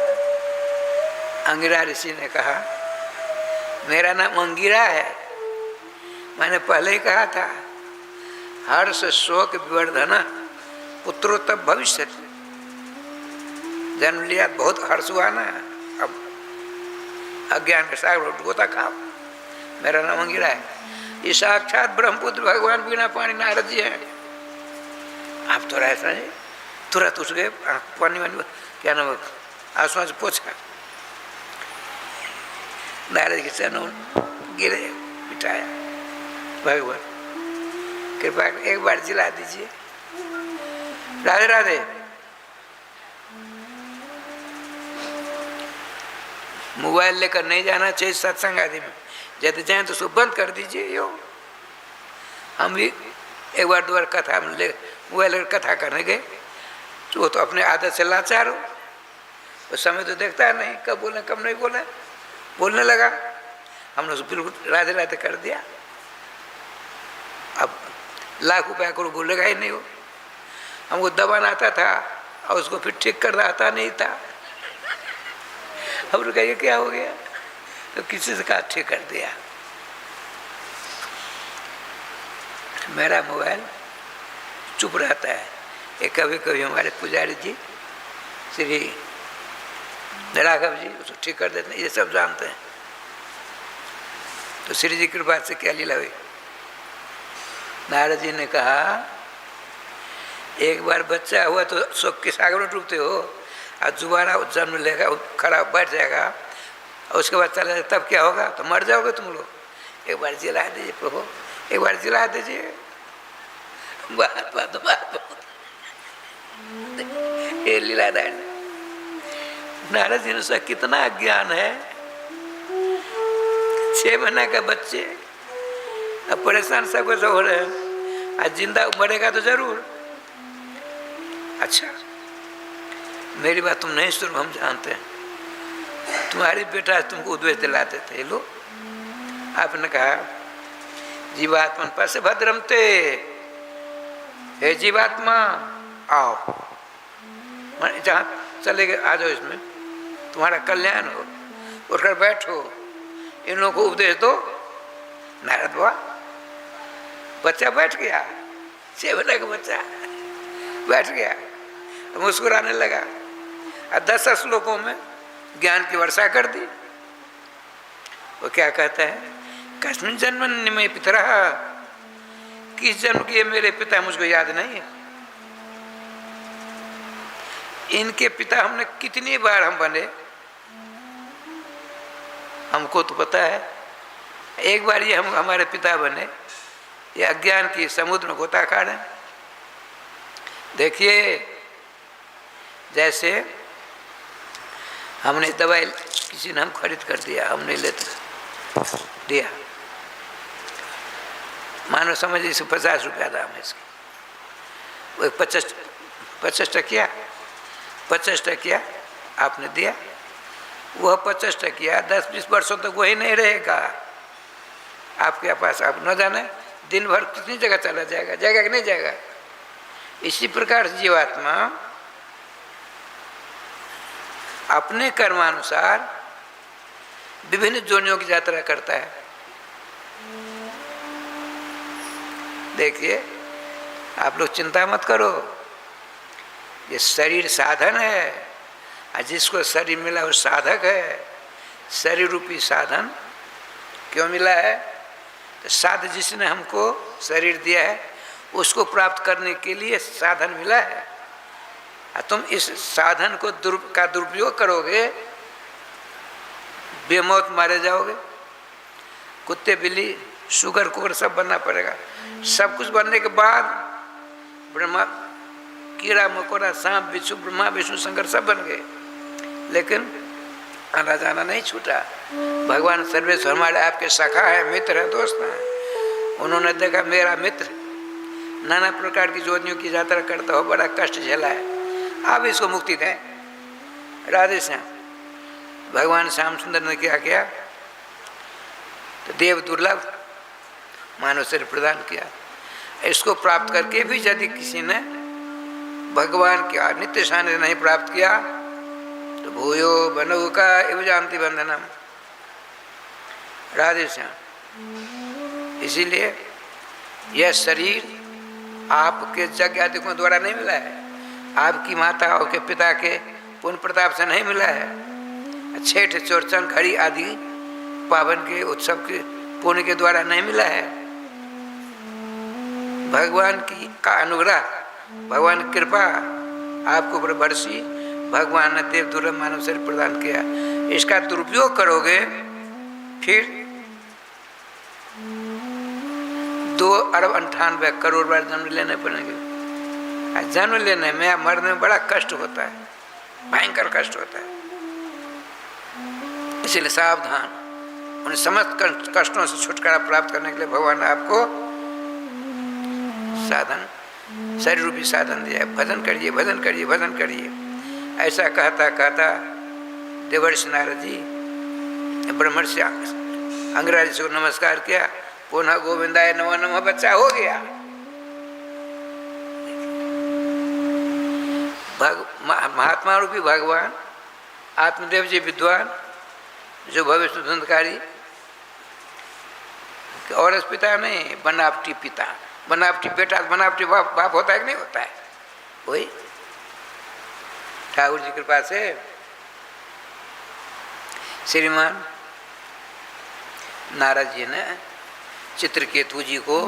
अंगिरा ऋषि ने कहा मेरा नाम अंगिरा है, मैंने पहले ही कहा था हर्ष शोक विवर्धन पुत्रोत्तर भविष्य। जन्म लिया बहुत हर्ष हुआ ना, अब अज्ञान के सागर गोता खाओ। मेरा नाम अंगिरा है, ये साक्षात ब्रह्मपुत्र भगवान बिना पानी नारद जी हैं। आप तो ऐसा है तुरंत उठ गए, पानी वानी क्या नाम आसमान से पूछा, नारद के चरणों गिरे, बिठाया। भगवान कृपा एक बार जिला दीजिए। राधे राधे। मोबाइल लेकर नहीं जाना चाहिए सत्संग आदि में, जब जाए तो सब बंद कर दीजिए। यो हम भी एक बार दो बार कथा में ले मोबाइल लेकर कथा करने गए, तो वो तो अपने आदत से लाचार हो, उस समय तो देखता है नहीं कब बोले कब नहीं बोले, बोलने लगा, हमने उसको बिल्कुल राधे राधे कर दिया। अब लाख रुपया करो बोलेगा ही नहीं वो। हमको दबाना आता था और उसको फिर ठीक करना आता नहीं था। अब कहिए क्या हो गया, तो किसी से कहा ठीक कर दिया। मेरा मोबाइल चुप रहता है, ये कभी कभी हमारे पुजारी जी श्री राघव जी उसको ठीक कर देते हैं, ये सब जानते हैं। तो श्री जी की कृपा से क्या लीला हुई, नारद जी ने कहा एक बार बच्चा हुआ तो शोक के सागर में डूबते हो, और दोबारा जन्म लेगा खड़ा बैठ जाएगा, और उसके बाद चला जाए तब क्या होगा, तो मर जाओगे तुम लोग। एक बार जिला दीजिए प्रभु, एक बार जिला दीजिए। ये लीला नारद जी ने कितना ज्ञान है। 6 महीने का बच्चे अब परेशान सब कैसे हो रहे हैं, आज जिंदा मरेगा तो जरूर। अच्छा मेरी बात तुम नहीं सुनो, हम जानते हैं तुम्हारी बेटा तुमको उद्वेश दिलाते थे। लो आपने कहा जीवात्मन पास भद्रमते, हे जीवात्मा आओ, जहाँ चले गए आ जाओ, इसमें तुम्हारा कल्याण हो, उठकर बैठो, इन लोगों को उपदेश दो। नारद बाबा बच्चा बैठ गया, 6 महीने का बच्चा बैठ गया, मुस्कुराने लगा, और 10 श्लोकों में ज्ञान की वर्षा कर दी। वो क्या कहता है, कस्मिन जन्म में पितरा, किस जन्म किए मेरे पिता मुझको याद नहीं है। इनके पिता हमने कितनी बार हम बने, हमको तो पता है। एक बार ये हम हमारे पिता बने, ये अज्ञान की समुद्र में गोताखोर है। देखिए जैसे हमने दवाई किसी ने हम खरीद कर दिया, हम नहीं लेते, दिया, मानो समझ इसे 50 रुपया दाम है इसकी, वो 50 टकिया 50 टकिया आपने दिया, वह 50 टकिया 10-20 वर्षों तक वही नहीं रहेगा आपके पास। आप न जाने दिन भर कितनी जगह चला जाएगा, जाएगा कि नहीं जाएगा। इसी प्रकार जीवात्मा अपने कर्मानुसार विभिन्न जोनियों की यात्रा करता है। देखिए आप लोग चिंता मत करो, ये शरीर साधन है, और जिसको शरीर मिला वो साधक है। शरीर रूपी साधन क्यों मिला है, तो साध जिसने हमको शरीर दिया है उसको प्राप्त करने के लिए साधन मिला है। और तुम इस साधन को दुरुपयोग करोगे, बेमौत मारे जाओगे। कुत्ते बिल्ली शुगर कुकर सब बनना पड़ेगा, सब कुछ बनने के बाद ब्रह्मा कीड़ा मकोड़ा सांप बिच्छू ब्रह्मा विष्णु शंकर सब बन गए, लेकिन आना जाना नहीं छूटा। भगवान सर्वेश्वर हमारे आपके सखा है, मित्र है, दोस्त हैं। उन्होंने देखा मेरा मित्र नाना प्रकार की जोनियों की यात्रा करता हो, बड़ा कष्ट झेला है, आप इसको मुक्ति दें। राधे श्याम। भगवान श्याम सुंदर ने क्या किया, तो देव दुर्लभ मानव शरीर प्रदान किया। इसको प्राप्त करके भी यदि किसी ने भगवान के नित्य सानिध्य नहीं प्राप्त किया तो भूयो बनो का एव जानती बंधनम। राधे श्याम। इसीलिए यह शरीर आपके यज्ञादिकों द्वारा नहीं मिला है, आपकी माता और के पिता के पुण्य प्रताप से नहीं मिला है, छठ चौरचन घड़ी आदि पावन के उत्सव के पुण्य के द्वारा नहीं मिला है। भगवान की का अनुग्रह, भगवान की कृपा आपको ऊपर बरसी, भगवान ने देव दुर्लभ मानव शरीर प्रदान किया। इसका दुरुपयोग करोगे फिर 2,98 करोड़ बार जन्म लेने पड़ेंगे। जन्म लेने में या मरने में बड़ा कष्ट होता है, भयंकर कष्ट होता है। इसलिए सावधान, उन समस्त कष्टों से छुटकारा प्राप्त करने के लिए भगवान ने आपको साधन, शरीर रूपी साधन दिया है। भजन करिए, भजन करिए, भजन करिए। ऐसा कहता कहता देवर्षि नारद जी ब्रह्मर्षि अंगराज जी को नमस्कार किया। पुनः गोविंदाय नमो नमः, बच्चा हो गया। महात्मा रूपी भगवान आत्मदेव जी विद्वान, जो भविष्य धुंधकारी, और पिता नहीं, बनावटी पिता, बनावटी बेटा, बनावटी बाप होता है कि नहीं होता है? वही ठाकुर जी की कृपा से श्रीमान नारद जी ने चित्रकेतु जी को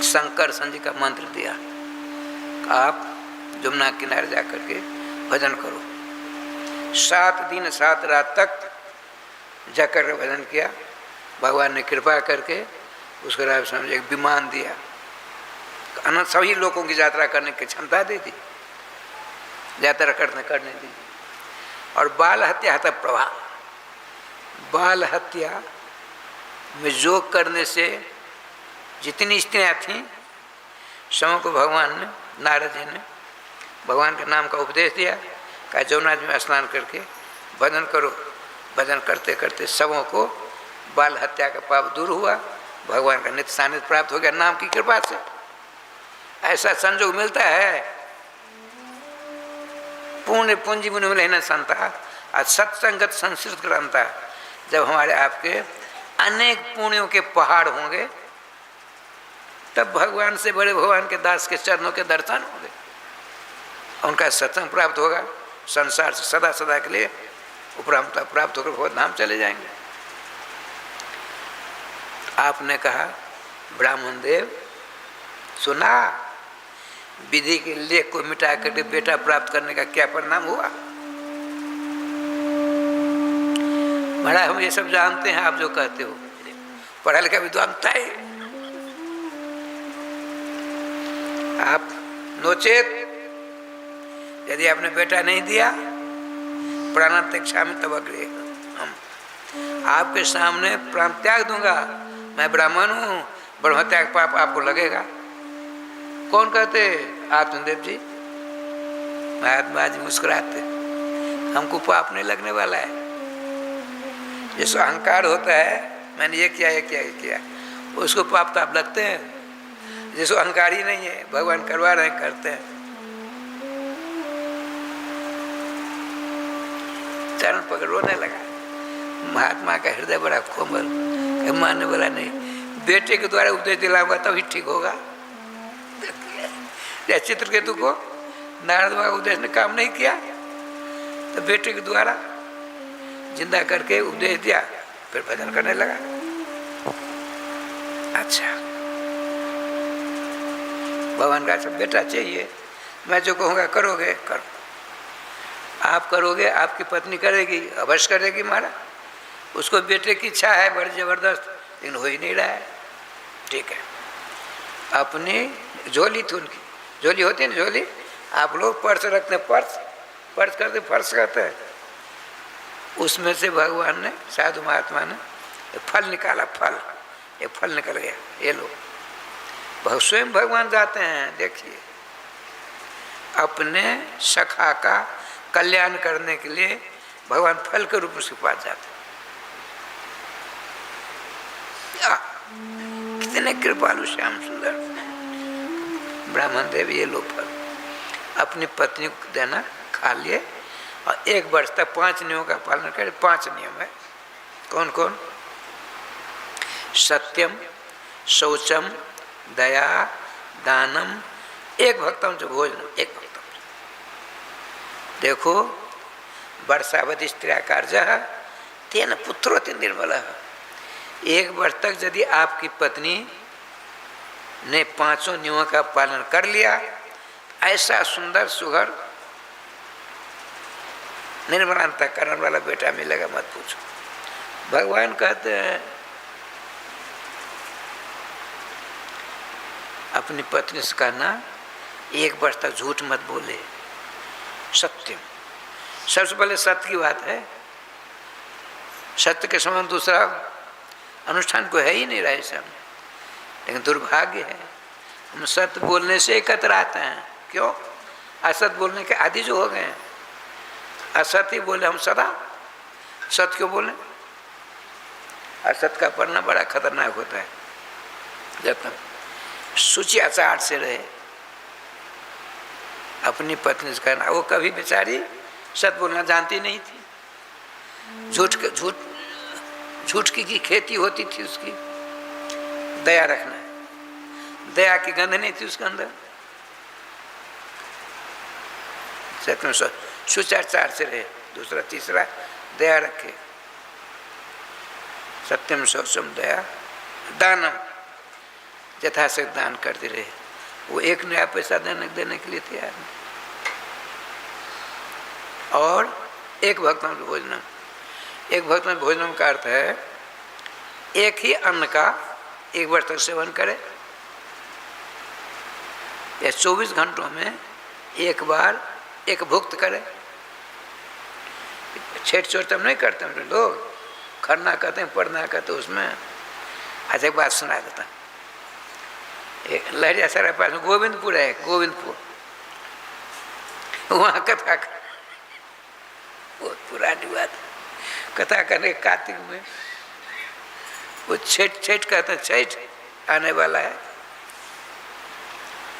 शंकर संधि का मंत्र दिया, आप जमुना किनारे जाकर के भजन करो। 7 दिन 7 रात तक जाकर भजन किया। भगवान ने कृपा करके उसको राज समझ एक विमान दिया, अनंत सभी लोगों की यात्रा करने की क्षमता दे दी, यात्रा करने दी। और बाल हत्या था प्रभाव, बाल हत्या में योग करने से जितनी स्त्रियाँ थीं सबों को भगवान ने, नारद जी ने भगवान के नाम का उपदेश दिया, कहा जमुना जी में स्नान करके भजन करो। भजन करते करते सबों को बाल हत्या का पाप दूर हुआ, भगवान का नित्य सानिध्य प्राप्त हो गया नाम की कृपा से। ऐसा संजोग मिलता है, पूर्ण पूंजी मुनि मिले न संता और सत्संगत संस्कृत ग्रंथा। जब हमारे आपके अनेक पुण्यों के पहाड़ होंगे तब भगवान से बड़े भगवान के दास के चरणों के दर्शन होंगे, उनका सत्संग प्राप्त होगा। संसार से सदा सदा के लिए उपरामता प्राप्त होकर बहुत धाम चले जाएंगे। आपने कहा ब्राह्मण देव सुना, विधि के लेख को मिटा करके बेटा प्राप्त करने का क्या परिणाम हुआ? महाराज हम ये सब जानते हैं, आप जो कहते हो पढ़ा लिखा विद्वान था। आप नोचेत यदि आपने बेटा नहीं दिया प्राणांतक्षा में तब अग्रे हम आपके सामने प्राण त्याग दूंगा। मैं ब्राह्मण हूँ, ब्रह्म त्याग पाप आपको लगेगा। कौन कहते? आत्मदेव जी। महात्मा जी मुस्कुराते, हमको पाप नहीं लगने वाला है। जिस अहंकार होता है मैंने ये किया, ये किया, ये किया, उसको पाप तो आप लगते हैं। जिसको अहंकार ही नहीं है, भगवान करवा रहे करते हैं। चरण पकड़ रोने लगा। महात्मा का हृदय बड़ा कोमल, मानने वाला नहीं। बेटे के द्वारा उपदेश दिलाऊंगा तभी ठीक होगा। या चित्रकेतु को नारद बाबा का उपदेश ने काम नहीं किया तो बेटे के द्वारा जिंदा करके उपदेश दिया, फिर भजन करने लगा। अच्छा, भगवान का सब बेटा चाहिए, मैं जो कहूँगा करोगे, करो। आप करोगे, आपकी पत्नी करेगी, अवश्य करेगी महाराज। उसको बेटे की इच्छा है बड़ी जबरदस्त, लेकिन हो ही नहीं रहा है। ठीक है, अपनी झोली थी, उनकी झोली होती है ना, झोली आप लोग पर्स रखते हैं, पर्स करते फर्श करते हैं, उसमें से भगवान ने, साधु महात्मा ने फल निकाला। फल, ये फल निकल गया, ये लो। स्वयं भगवान जाते हैं, देखिए अपने सखा का कल्याण करने के लिए भगवान फल के रूप में उसके पास जाते। कितने कृपालु श्याम सुंदर ब्राह्मण देव। ये लो फल अपनी पत्नी को देना, खा लिए, और 1 वर्ष तक 5 नियमों का पालन करे। 5 नियम है। कौन कौन? सत्यम, शौचम, दया, दानम, एक भक्तम च भोजनम, एक भक्तम। देखो, वर्षावधि स्त्रिया कार्य तेन पुत्रोति निर्मल। 1 वर्ष तक यदि आपकी पत्नी ने 5 नियमों का पालन कर लिया, ऐसा सुंदर सुघर निर्मल अंतःकरण वाला बेटा मिलेगा, मत पूछो। भगवान कहते हैं अपनी पत्नी से कहना 1 वर्ष तक झूठ मत बोले। सत्यम, सबसे पहले सत्य की बात है। सत्य के समान दूसरा अनुष्ठान को है ही नहीं रहा सब। लेकिन दुर्भाग्य है, हम सत्य बोलने से कतराते हैं। क्यों? असत्य बोलने के आदि जो हो गए हैं। असत्य बोले हम सदा, सत्य क्यों बोले? असत्य का पढ़ना बड़ा खतरनाक होता है। जब तक सूची आचार से रहे, अपनी पत्नी से कहना, वो कभी बेचारी सत्य बोलना जानती नहीं थी। झूठ की खेती होती थी उसकी। दया रखना, दया की गंध नहीं थी उसके अंदर। सत्य में सुचाचार से रहे। दूसरा, तीसरा, दया रखे। सत्यम, शौचम, दया, दानम, यथाशक्ति दान करते रहे। वो 1 नया पैसा देने के लिए तैयार नहीं। और एक भक्तम भोजनम, एक भक्तम भोजनम का अर्थ है एक ही अन्न का 1 वर्ष तक सेवन करे, या 24 घंटों में 1 बार एक भुक्त करे। छेड़ छोड़ तब नहीं करते हम लोग, खरना कहते हैं, पढ़ना कहते हैं उसमें। अच्छा, एक बात सुना देता। लहरिया सराय पास में गोविंदपुर है, गोविंदपुर, वहाँ कथा, बहुत पुरानी बात, कथा करने कार्तिक में वो छठ कहते हैं, छठ आने वाला है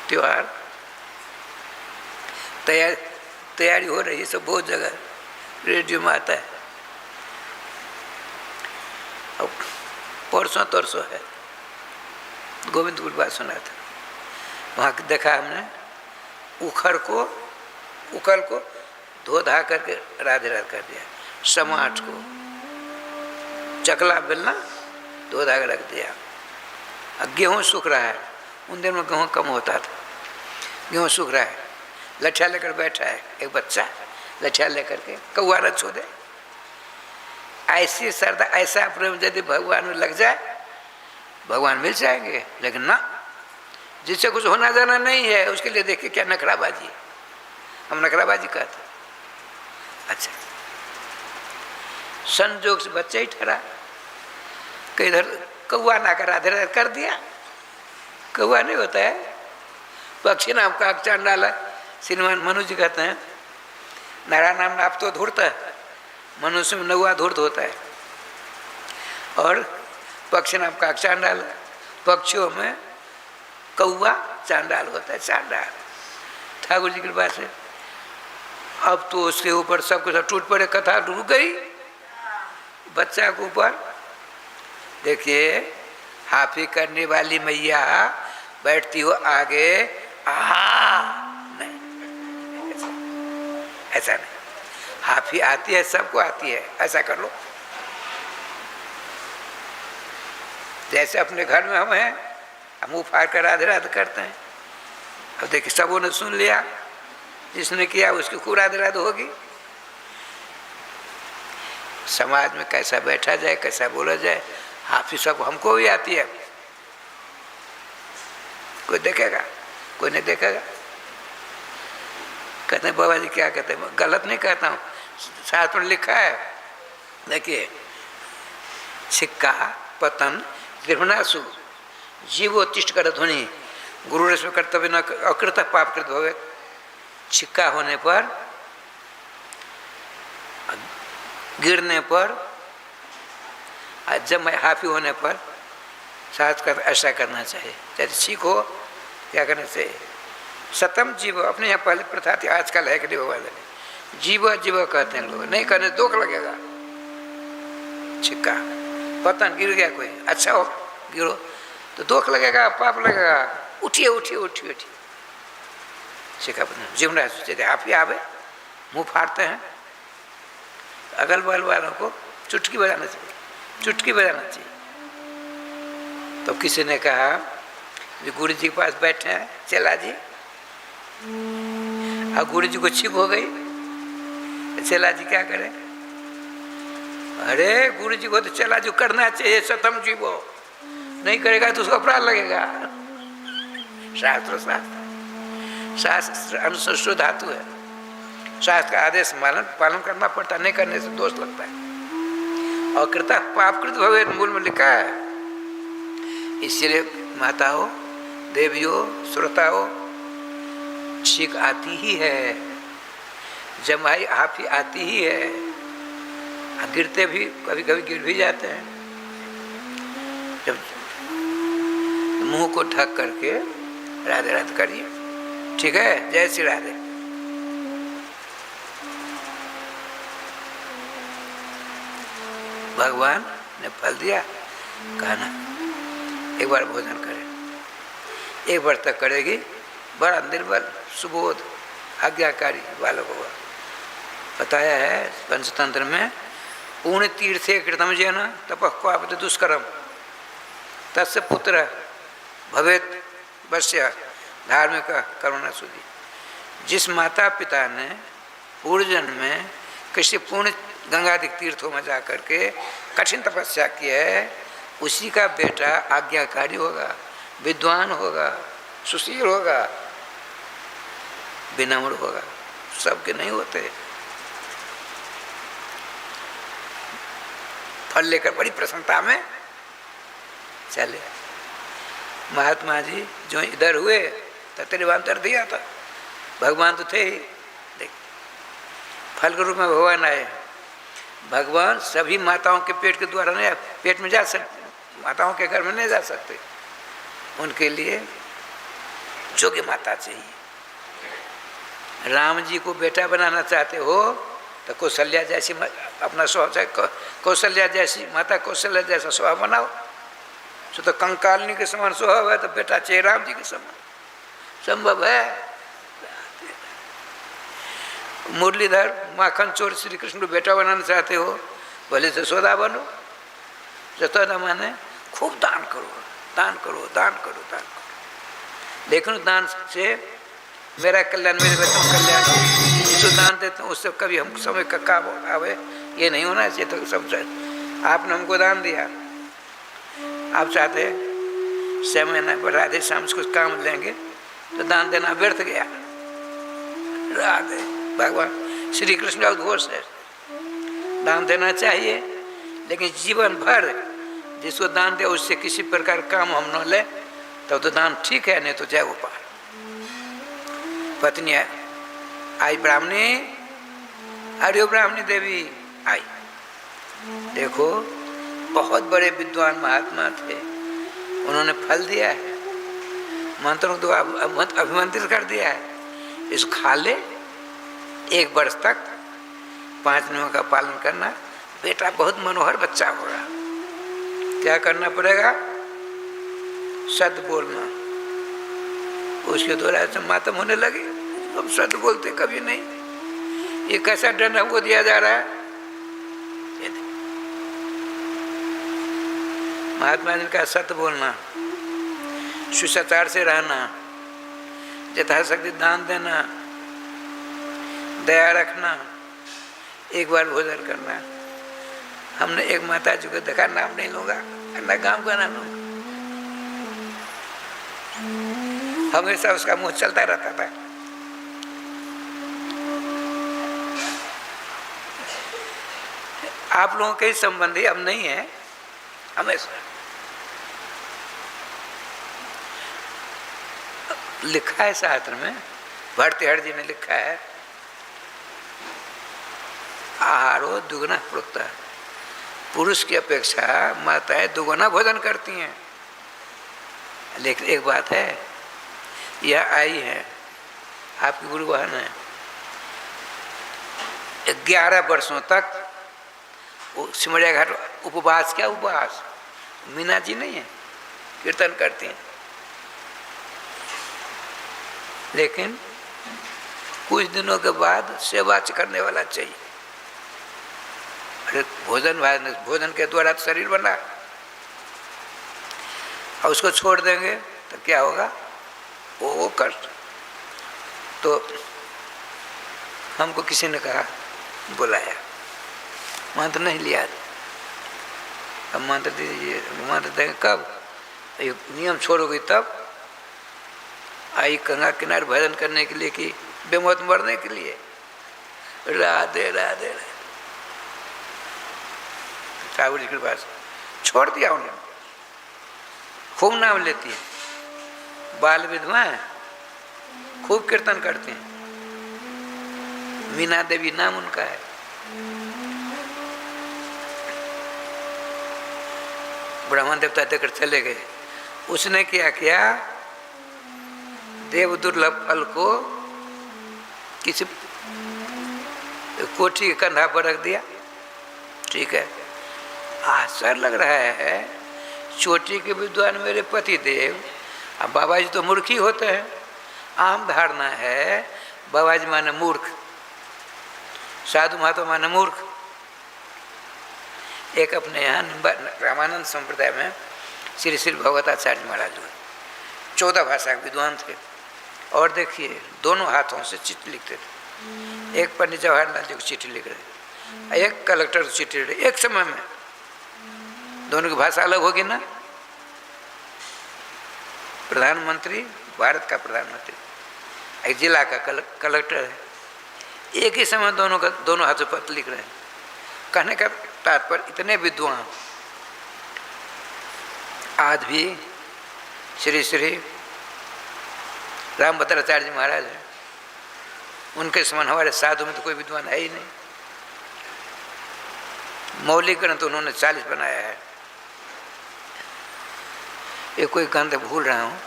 त्योहार, तैयारी हो रही है। सब बहुत जगह रेडियो में आता है। अब परसों तरसों है, गोविंदपुर बात सुना था। वहाँ देखा हमने उखल को धो धा करके राधे राधे कर दिया। समाट को चकला बेलना धो धा के रख दिया। गेहूँ सूख रहा है, उन दिन में गेहूँ कम होता था, गेहूँ सूख रहा है। लठिया लेकर बैठा है एक बच्चा, लठिया लेकर के कौआ न छो दे। ऐसी श्रद्धा, ऐसा प्रेम यदि भगवान में लग जाए, भगवान मिल जाएंगे। लेकिन ना, जिससे कुछ होना जाना नहीं है, उसके लिए देखिए क्या नखराबाजी। हम नखराबाजी कहते। अच्छा, संजोग से बच्चा ही ठहरा, कि इधर कौआ ना कर राधे राधे कर दिया। कौआ नहीं होता है, पक्षी नाम का चांद डाला। श्रीमान मनु जी कहते हैं नारायण नाम आप तो धूर्त है, मनुष्य में नौवा धूर्त होता है, और पक्षी नाम का चांडाल, पक्षियों में कौआ चांडाल होता है। चांडाल ठाकुर जी की कृपा से अब तो उसके ऊपर सब कुछ टूट पड़े, कथा डूब गई बच्चा के ऊपर। देखिए, हाफी करने वाली मैया बैठती हो आगे, नहीं, ऐसा नहीं। हाफी आती है, सबको आती है, ऐसा कर लो। जैसे अपने घर में हम हैं, हम मुँह फाड़ कर राधे राधे करते हैं। अब देखिए, सबों ने सुन लिया, जिसने किया उसकी खूब राधे राधे होगी। समाज में कैसा बैठा जाए, कैसा बोला जाए, हाफी सब हमको भी आती है। कोई देखेगा, कोई नहीं देखेगा। कहते हैं बाबा जी क्या कहते हैं, गलत नहीं कहता हूँ, शास्त्र में लिखा है। देखिए, सिक्का पतन त्रिभुवनासु जीवोत्तिष्ठ कर ध्वनि गुरु रश्मि कर्तव्य न अकृत पाप कृत भवे। छिक्का होने पर गिरने पर, जब मैं हाफी होने पर साथ कर ऐसा करना चाहिए, चाहे ठीक हो क्या करना चाहिए। सतम जीव, अपने यहाँ पहले प्रथा थी, आजकल है कि नहीं होगा, जीव जीव कहते हैं लोग, नहीं करने दुख लगेगा। छिक्का पतन गिर गया कोई, अच्छा हो गिरो तो दुख लगेगा, पाप लगेगा, उठिए उठिए उठिए उठिए। छिक्का पतन जीवराज सोचते हाफी आवे, मुँह फाड़ते हैं, अगल बगल वालों को चुटकी बजाना चाहिए, चुटकी बजाना चाहिए। तो किसी ने कहा जो गुरु जी के पास बैठे हैं चेला जी, और गुरु जी को छिप हो गई, चेला जी क्या करे? अरे गुरु जी को तो चेला जी करना चाहिए, सतम जीवो, नहीं करेगा तो उसको अपराध लगेगा। शास्त्र शास्त्र अनुसूत्र धातु है, शास्त्र का आदेश पालन करना पड़ता है, नहीं करने से दोष लगता है। और कृता पापकृत भवे मूल में लिखा है। इसलिए माताओं, देवियों, श्रोताओं, छींक आती ही है, जमाई हाफी आती ही है, गिरते भी कभी कभी गिर भी जाते हैं। जब मुंह को ढक करके राधे राधे करिए, ठीक है? जय श्री राधे। भगवान ने फल दिया, कहा ना एक बार भोजन करें, एक बार तक करेगी, बड़ा निर्बल सुबोध आज्ञाकारी बालक होगा। बताया है पंचतंत्र में, पूर्ण तीर्थे कृतम जैन तपक्वापत दुष्करम तस्य पुत्र भवेत वश्य धार्मिक करुणा सुधी। जिस माता पिता ने पूर्व जन्म में किसी पूर्ण गंगादिक तीर्थों में जा करके कठिन तपस्या की है, उसी का बेटा आज्ञाकारी होगा, विद्वान होगा, सुशील होगा, विनम्र होगा। सबके नहीं होते। फल लेकर बड़ी प्रसन्नता में चले। महात्मा जी जो इधर हुए तो त्रिवांतर दिया था, भगवान तो थे ही। देख फल के रूप में भगवान आए। भगवान सभी माताओं के पेट के द्वारा नहीं, पेट में जा सकते, माताओं के घर में नहीं जा सकते। उनके लिए योग्य माता चाहिए। राम जी को बेटा बनाना चाहते हो तो कौशल्या जैसी अपना स्वभाव, कौशल्या जैसी माता, कौशल्या जैसा स्वभाव बनाओ। तो कंकालिनी के समान स्वभाव है तो बेटा चाहिए राम जी के समान, संभव है। मुरलीधर माखन चोर श्री कृष्ण को बेटा बनाना चाहते हो, भले से यशोदा बनो। यशोदा माने खूब दान करो, दान करो, दान करो, दान करो। लेकिन दान से मेरा कल्याण, मेरे बच्चों का कल्याण, जो दान देते हैं उससे कभी हम समय का काम आवे, ये नहीं होना चाहिए। तो सब आपने हमको दान दिया, आप चाहते 6 महीने पर राधे श्याम से कुछ काम लेंगे तो दान देना व्यर्थ गया। राधे भगवान श्री कृष्ण का उद्घोष है, दान देना चाहिए, लेकिन जीवन भर जिसको दान दे उससे किसी प्रकार काम हम न ले तब तो दान ठीक है, नहीं तो जय गोपाल। पत्नी आई ब्राह्मणी, अरे ब्राह्मणी देवी आई। देखो बहुत बड़े विद्वान महात्मा थे, उन्होंने फल दिया है, मंत्रों को अभिमंत्रित कर दिया है। इसको खा ले, 1 वर्ष तक 5 नियमों का पालन करना, बेटा बहुत मनोहर बच्चा होगा। क्या करना पड़ेगा? सत्य बोलना। उसके द्वारा से मातम होने लगे, हम सत्य बोलते कभी नहीं। ये कैसा दंड हमको दिया जा रहा है? महात्मा जी का सत्य बोलना, शिष्टाचार से रहना, यथाशक्ति दान देना, दया रखना, 1 बार भोजन करना। हमने एक माता जी को देखा, नाम नहीं लूंगा, ना गांव का नाम लूंगा, हमेशा उसका मुंह चलता रहता था। आप लोगों के संबंधी अब नहीं है, हमेशा लिखा है शास्त्र में, भरतहरि जी ने लिखा है, आहारो दुगना प्रोक्ता, पुरुष की अपेक्षा माताएं दुगना भोजन करती हैं। लेकिन एक बात है, यह आई है आपकी गुरु बहन है, 11 वर्षों तक वो सिमरिया घाट उपवास, क्या उपवास, मीना जी नहीं है, कीर्तन करती हैं। लेकिन कुछ दिनों के बाद सेवा करने वाला चाहिए। अरे भोजन के द्वारा तो शरीर बना, और उसको छोड़ देंगे तो क्या होगा, वो कष्ट। तो हमको किसी ने कहा, बुलाया, मंत्र नहीं लिया, अब मंत्र दीजिए, मंत्र देंगे कब, ये नियम छोड़ोगी तब। आई गंगा किनारे भजन करने के लिए कि बेमौत मरने के लिए, राधे राधे राधे, ठाकुर जी के पास छोड़ दिया उन्होंने। खूब नाम लेती है, बाल विधवा है, खूब कीर्तन करते हैं। मीना देवी नाम उनका है। ब्राह्मण देवता देकर चले गए। उसने क्या किया, देव दुर्लभ फल को किसी कोठी के कंधा पर रख दिया। ठीक है, आश्चर्य लग रहा है, चोटी के विद्वान मेरे पति देव, अब बाबा जी तो मूर्ख ही होते हैं। आम धारणा है बाबा जी माने मूर्ख, साधु महात्मा माने मूर्ख। एक अपने यहाँ रामानंद संप्रदाय में श्री श्री भगवताचार्य महाराज हुए, 14 भाषा के विद्वान थे। और देखिए, दोनों हाथों से चिट्ठी लिखते थे। एक पंडित जवाहरलाल जी को चिट्ठी लिख रहे, एक कलेक्टर को चिट्ठी लिख रहे, एक समय में। दोनों की भाषा अलग होगी ना। प्रधानमंत्री, भारत का प्रधानमंत्री, एक जिला का कलेक्टर है, एक ही समय दोनों हाथों पर लिख रहे हैं। कहने का तात्पर्य, इतने विद्वान आज भी श्री श्री रामभद्राचार्य जी महाराज हैं, उनके समान हमारे साधु में तो कोई विद्वान है ही नहीं। मौलिक ग्रंथ उन्होंने 40 बनाया है। ये कोई ग्रंथ भूल रहा हूँ,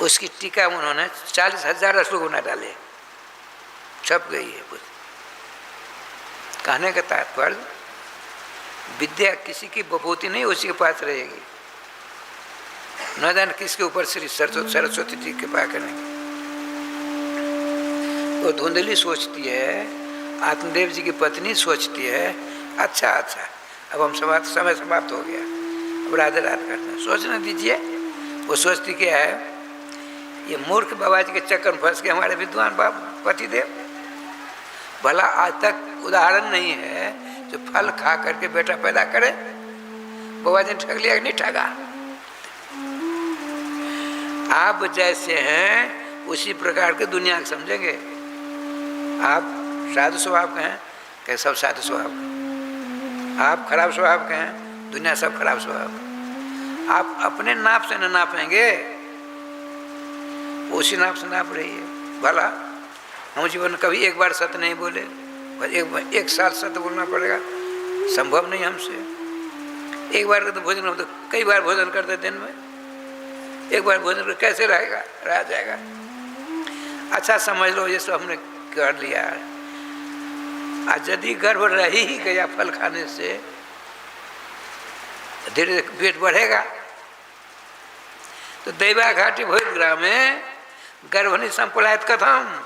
उसकी टीका में उन्होंने 40,000 श्लोक बना डाले, छप गई है कुछ। कहने का तात्पर्य, विद्या किसी की बपोती नहीं, उसी के पास रहेगी। न जाने किसके ऊपर श्री सरस्वती जी के पास करेंगे। वो धुंधली सोचती है, आत्मदेव जी की पत्नी सोचती है, अच्छा अच्छा अब हम समय समाप्त हो गया, अब राधे राधे करते हैं, सोचने दीजिए। वो सोचती क्या है, ये मूर्ख बाबा जी के चक्कर में फंस के हमारे विद्वान पति देव। भला आज तक उदाहरण नहीं है जो फल खा करके बेटा पैदा करे। बाबा जी ने ठग लिया कि नहीं ठगा। आप जैसे हैं उसी प्रकार के दुनिया को समझेंगे। आप साधु स्वभाव के हैं, क्या सब साधु स्वभाव के। आप खराब स्वभाव के हैं, दुनिया सब खराब स्वभाव। आप अपने नाप से न नापेंगे, उसी नाप से नाप रही है। भला हम जीवन में कभी एक बार सत्य नहीं बोले, एक साल सत्य बोलना पड़ेगा, संभव नहीं हमसे। एक बार का तो भोजन, हम तो कई बार भोजन करते दिन में, एक बार भोजन कैसे रहेगा, रह जाएगा। अच्छा समझ लो ये सब हमने कर लिया। आज यदि गर्भ रह ही गया फल खाने से, धीरे धीरे पेट बढ़ेगा। तो दैवा घाटी भोज ग्राम में गर्भनी संपलायत कथम।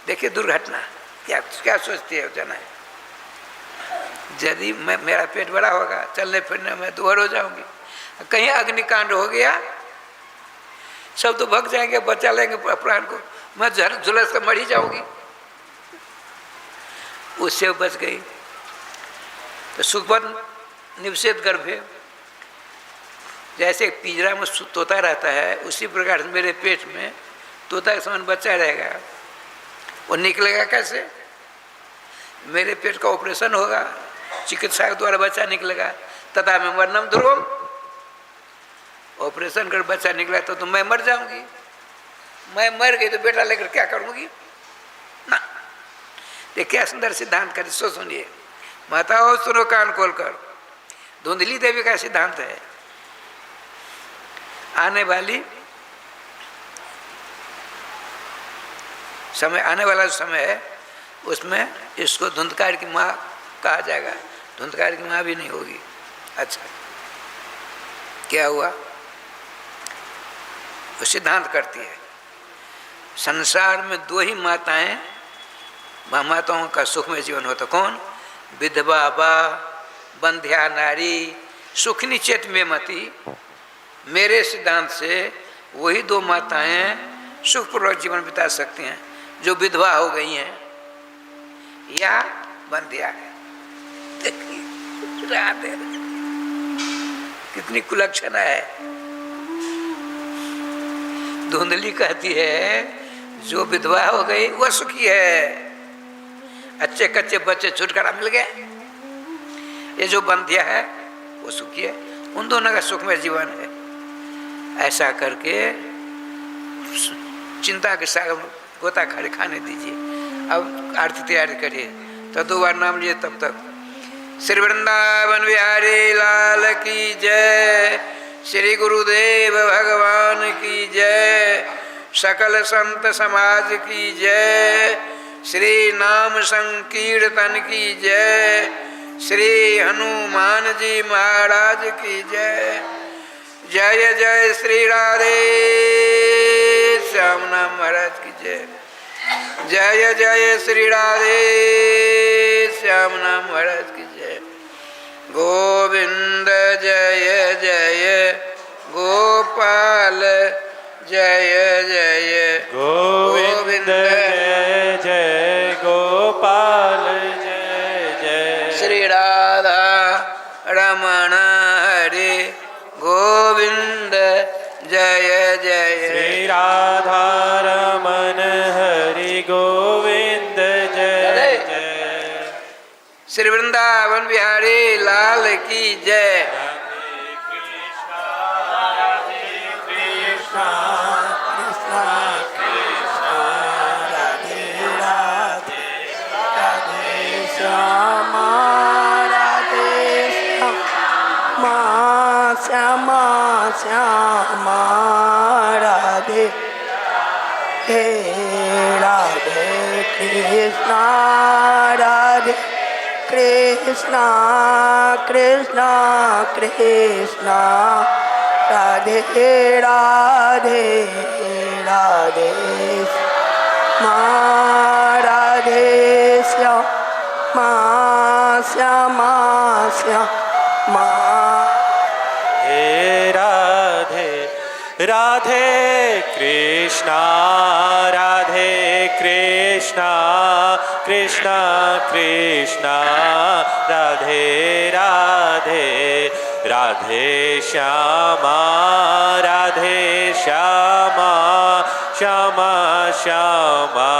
देखिए दुर्घटना क्या क्या सोचती है जना। यदि मेरा पेट बड़ा होगा, चलने फिरने में दोहर हो जाऊंगी, कहीं अग्निकांड हो गया, सब तो भग जाएंगे, बचा लेंगे प्राण को, मैं झुलस कर मर ही जाऊंगी। उससे बच गई। तो सुखपन निवसेत गर्भे, जैसे पिंजरा में तोता रहता है, उसी प्रकार से मेरे पेट में तोता के समान बच्चा रहेगा। वो निकलेगा कैसे? मेरे पेट का ऑपरेशन होगा, चिकित्सा के द्वारा बच्चा निकलेगा। तथा मैं मरनम ध्रुवम, ऑपरेशन कर बच्चा निकला तो मैं मर जाऊंगी। मैं मर गई तो बेटा लेकर क्या करूंगी ना। ये क्या सुंदर सिद्धांत कर, सो सुनिए माताओं, सुनो कान खोलकर। धुंधली देवी का सिद्धांत है, आने वाली समय, आने वाला जो समय है उसमें इसको धुंधकार की माँ कहा जाएगा। धुंधकार की माँ भी नहीं होगी। अच्छा, क्या हुआ? वो सिद्धांत करती है संसार में दो ही माताएं, माताओं का सुखमय जीवन होता। कौन? विधवा बा, बंध्या नारी, सुखनी चेत में मती। मेरे सिद्धांत से वही दो माताएं सुखपूर्वक जीवन बिता सकती हैं जो विधवा हो गई हैं या बंध्या है। राधे, कितनी कुलक्षणा है। धुंधली कहती है जो विधवा हो गई वह सुखी है, अच्छे कच्चे बच्चे छुटकारा मिल गए। ये जो बंध्या है वो सुखी है, उन दोनों का सुखमय जीवन है। ऐसा करके चिंता के सागर गोता खड़े खाने दीजिए। अब आरती तैयारी करिए, तो 2 बार नाम लिए तब तक। श्री वृंदावन बिहारी लाल की जय, श्री गुरुदेव भगवान की जय, सकल संत समाज की जय, श्री नाम संकीर्तन की जय, श्री हनुमान जी महाराज की जय। जय जय श्री राधे श्याम नाम महाराज की जय। जय जय श्री राधे श्याम नाम महाराज की जय। गोविंद जय जय गोपाल जय जय गोविंद जय जय गोपाल जय जय। श्री राधा रमण हरे गोविंद जय जय। श्री राधा रमण हरि गोविंद जय जय। श्री वृंदावन बिहारी लाल की जय। श्यामा श्यामा राधे हे राधे कृष्णा राधे कृष्णा कृष्णा कृष्णा राधे राधे राधे माँ राधे श्यामा श्यामा श्यामा। हे राधे राधे कृष्णा राधे कृष्णा कृष्णा कृष्णा राधे राधे राधे श्यामा राधे श्यामा श्यामा श्यामा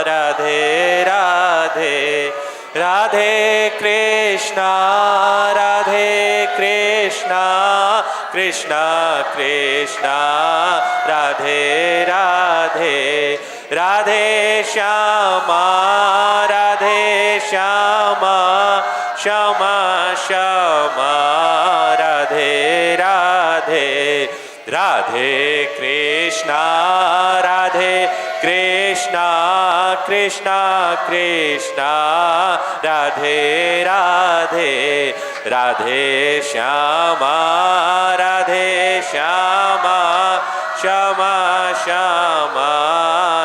राधे राधे राधे कृष्णा राधे कृष्णा कृष्णा कृष्णा राधे राधे राधे श्यामा राधे श्यामा श्यामा श्यामा राधे राधे राधे कृष्णा राधे कृष्णा कृष्णा कृष्णा राधे राधे राधे श्यामा राधे श्यामा श्यामा श्यामा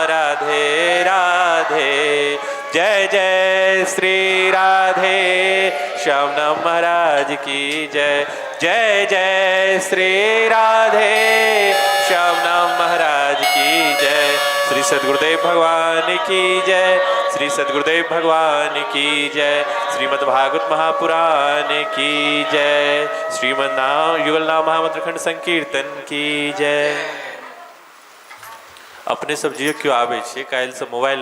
राधे राधे। जय जय श्री राधे श्याम नाम महाराज की जय। जय जय श्री राधे श्याम नाम महाराज की जय। श्री सद्गुरुदेव भगवान की जय। श्री सद्गुरुदेव भगवान की जय। श्रीमद् भागवत महापुराण की जय। श्रीमद् नाम युगल नाम महामंत्र खंड संकीर्तन की जय। अपने सब्जियों क्यों आवे छे कायल से मोबाइल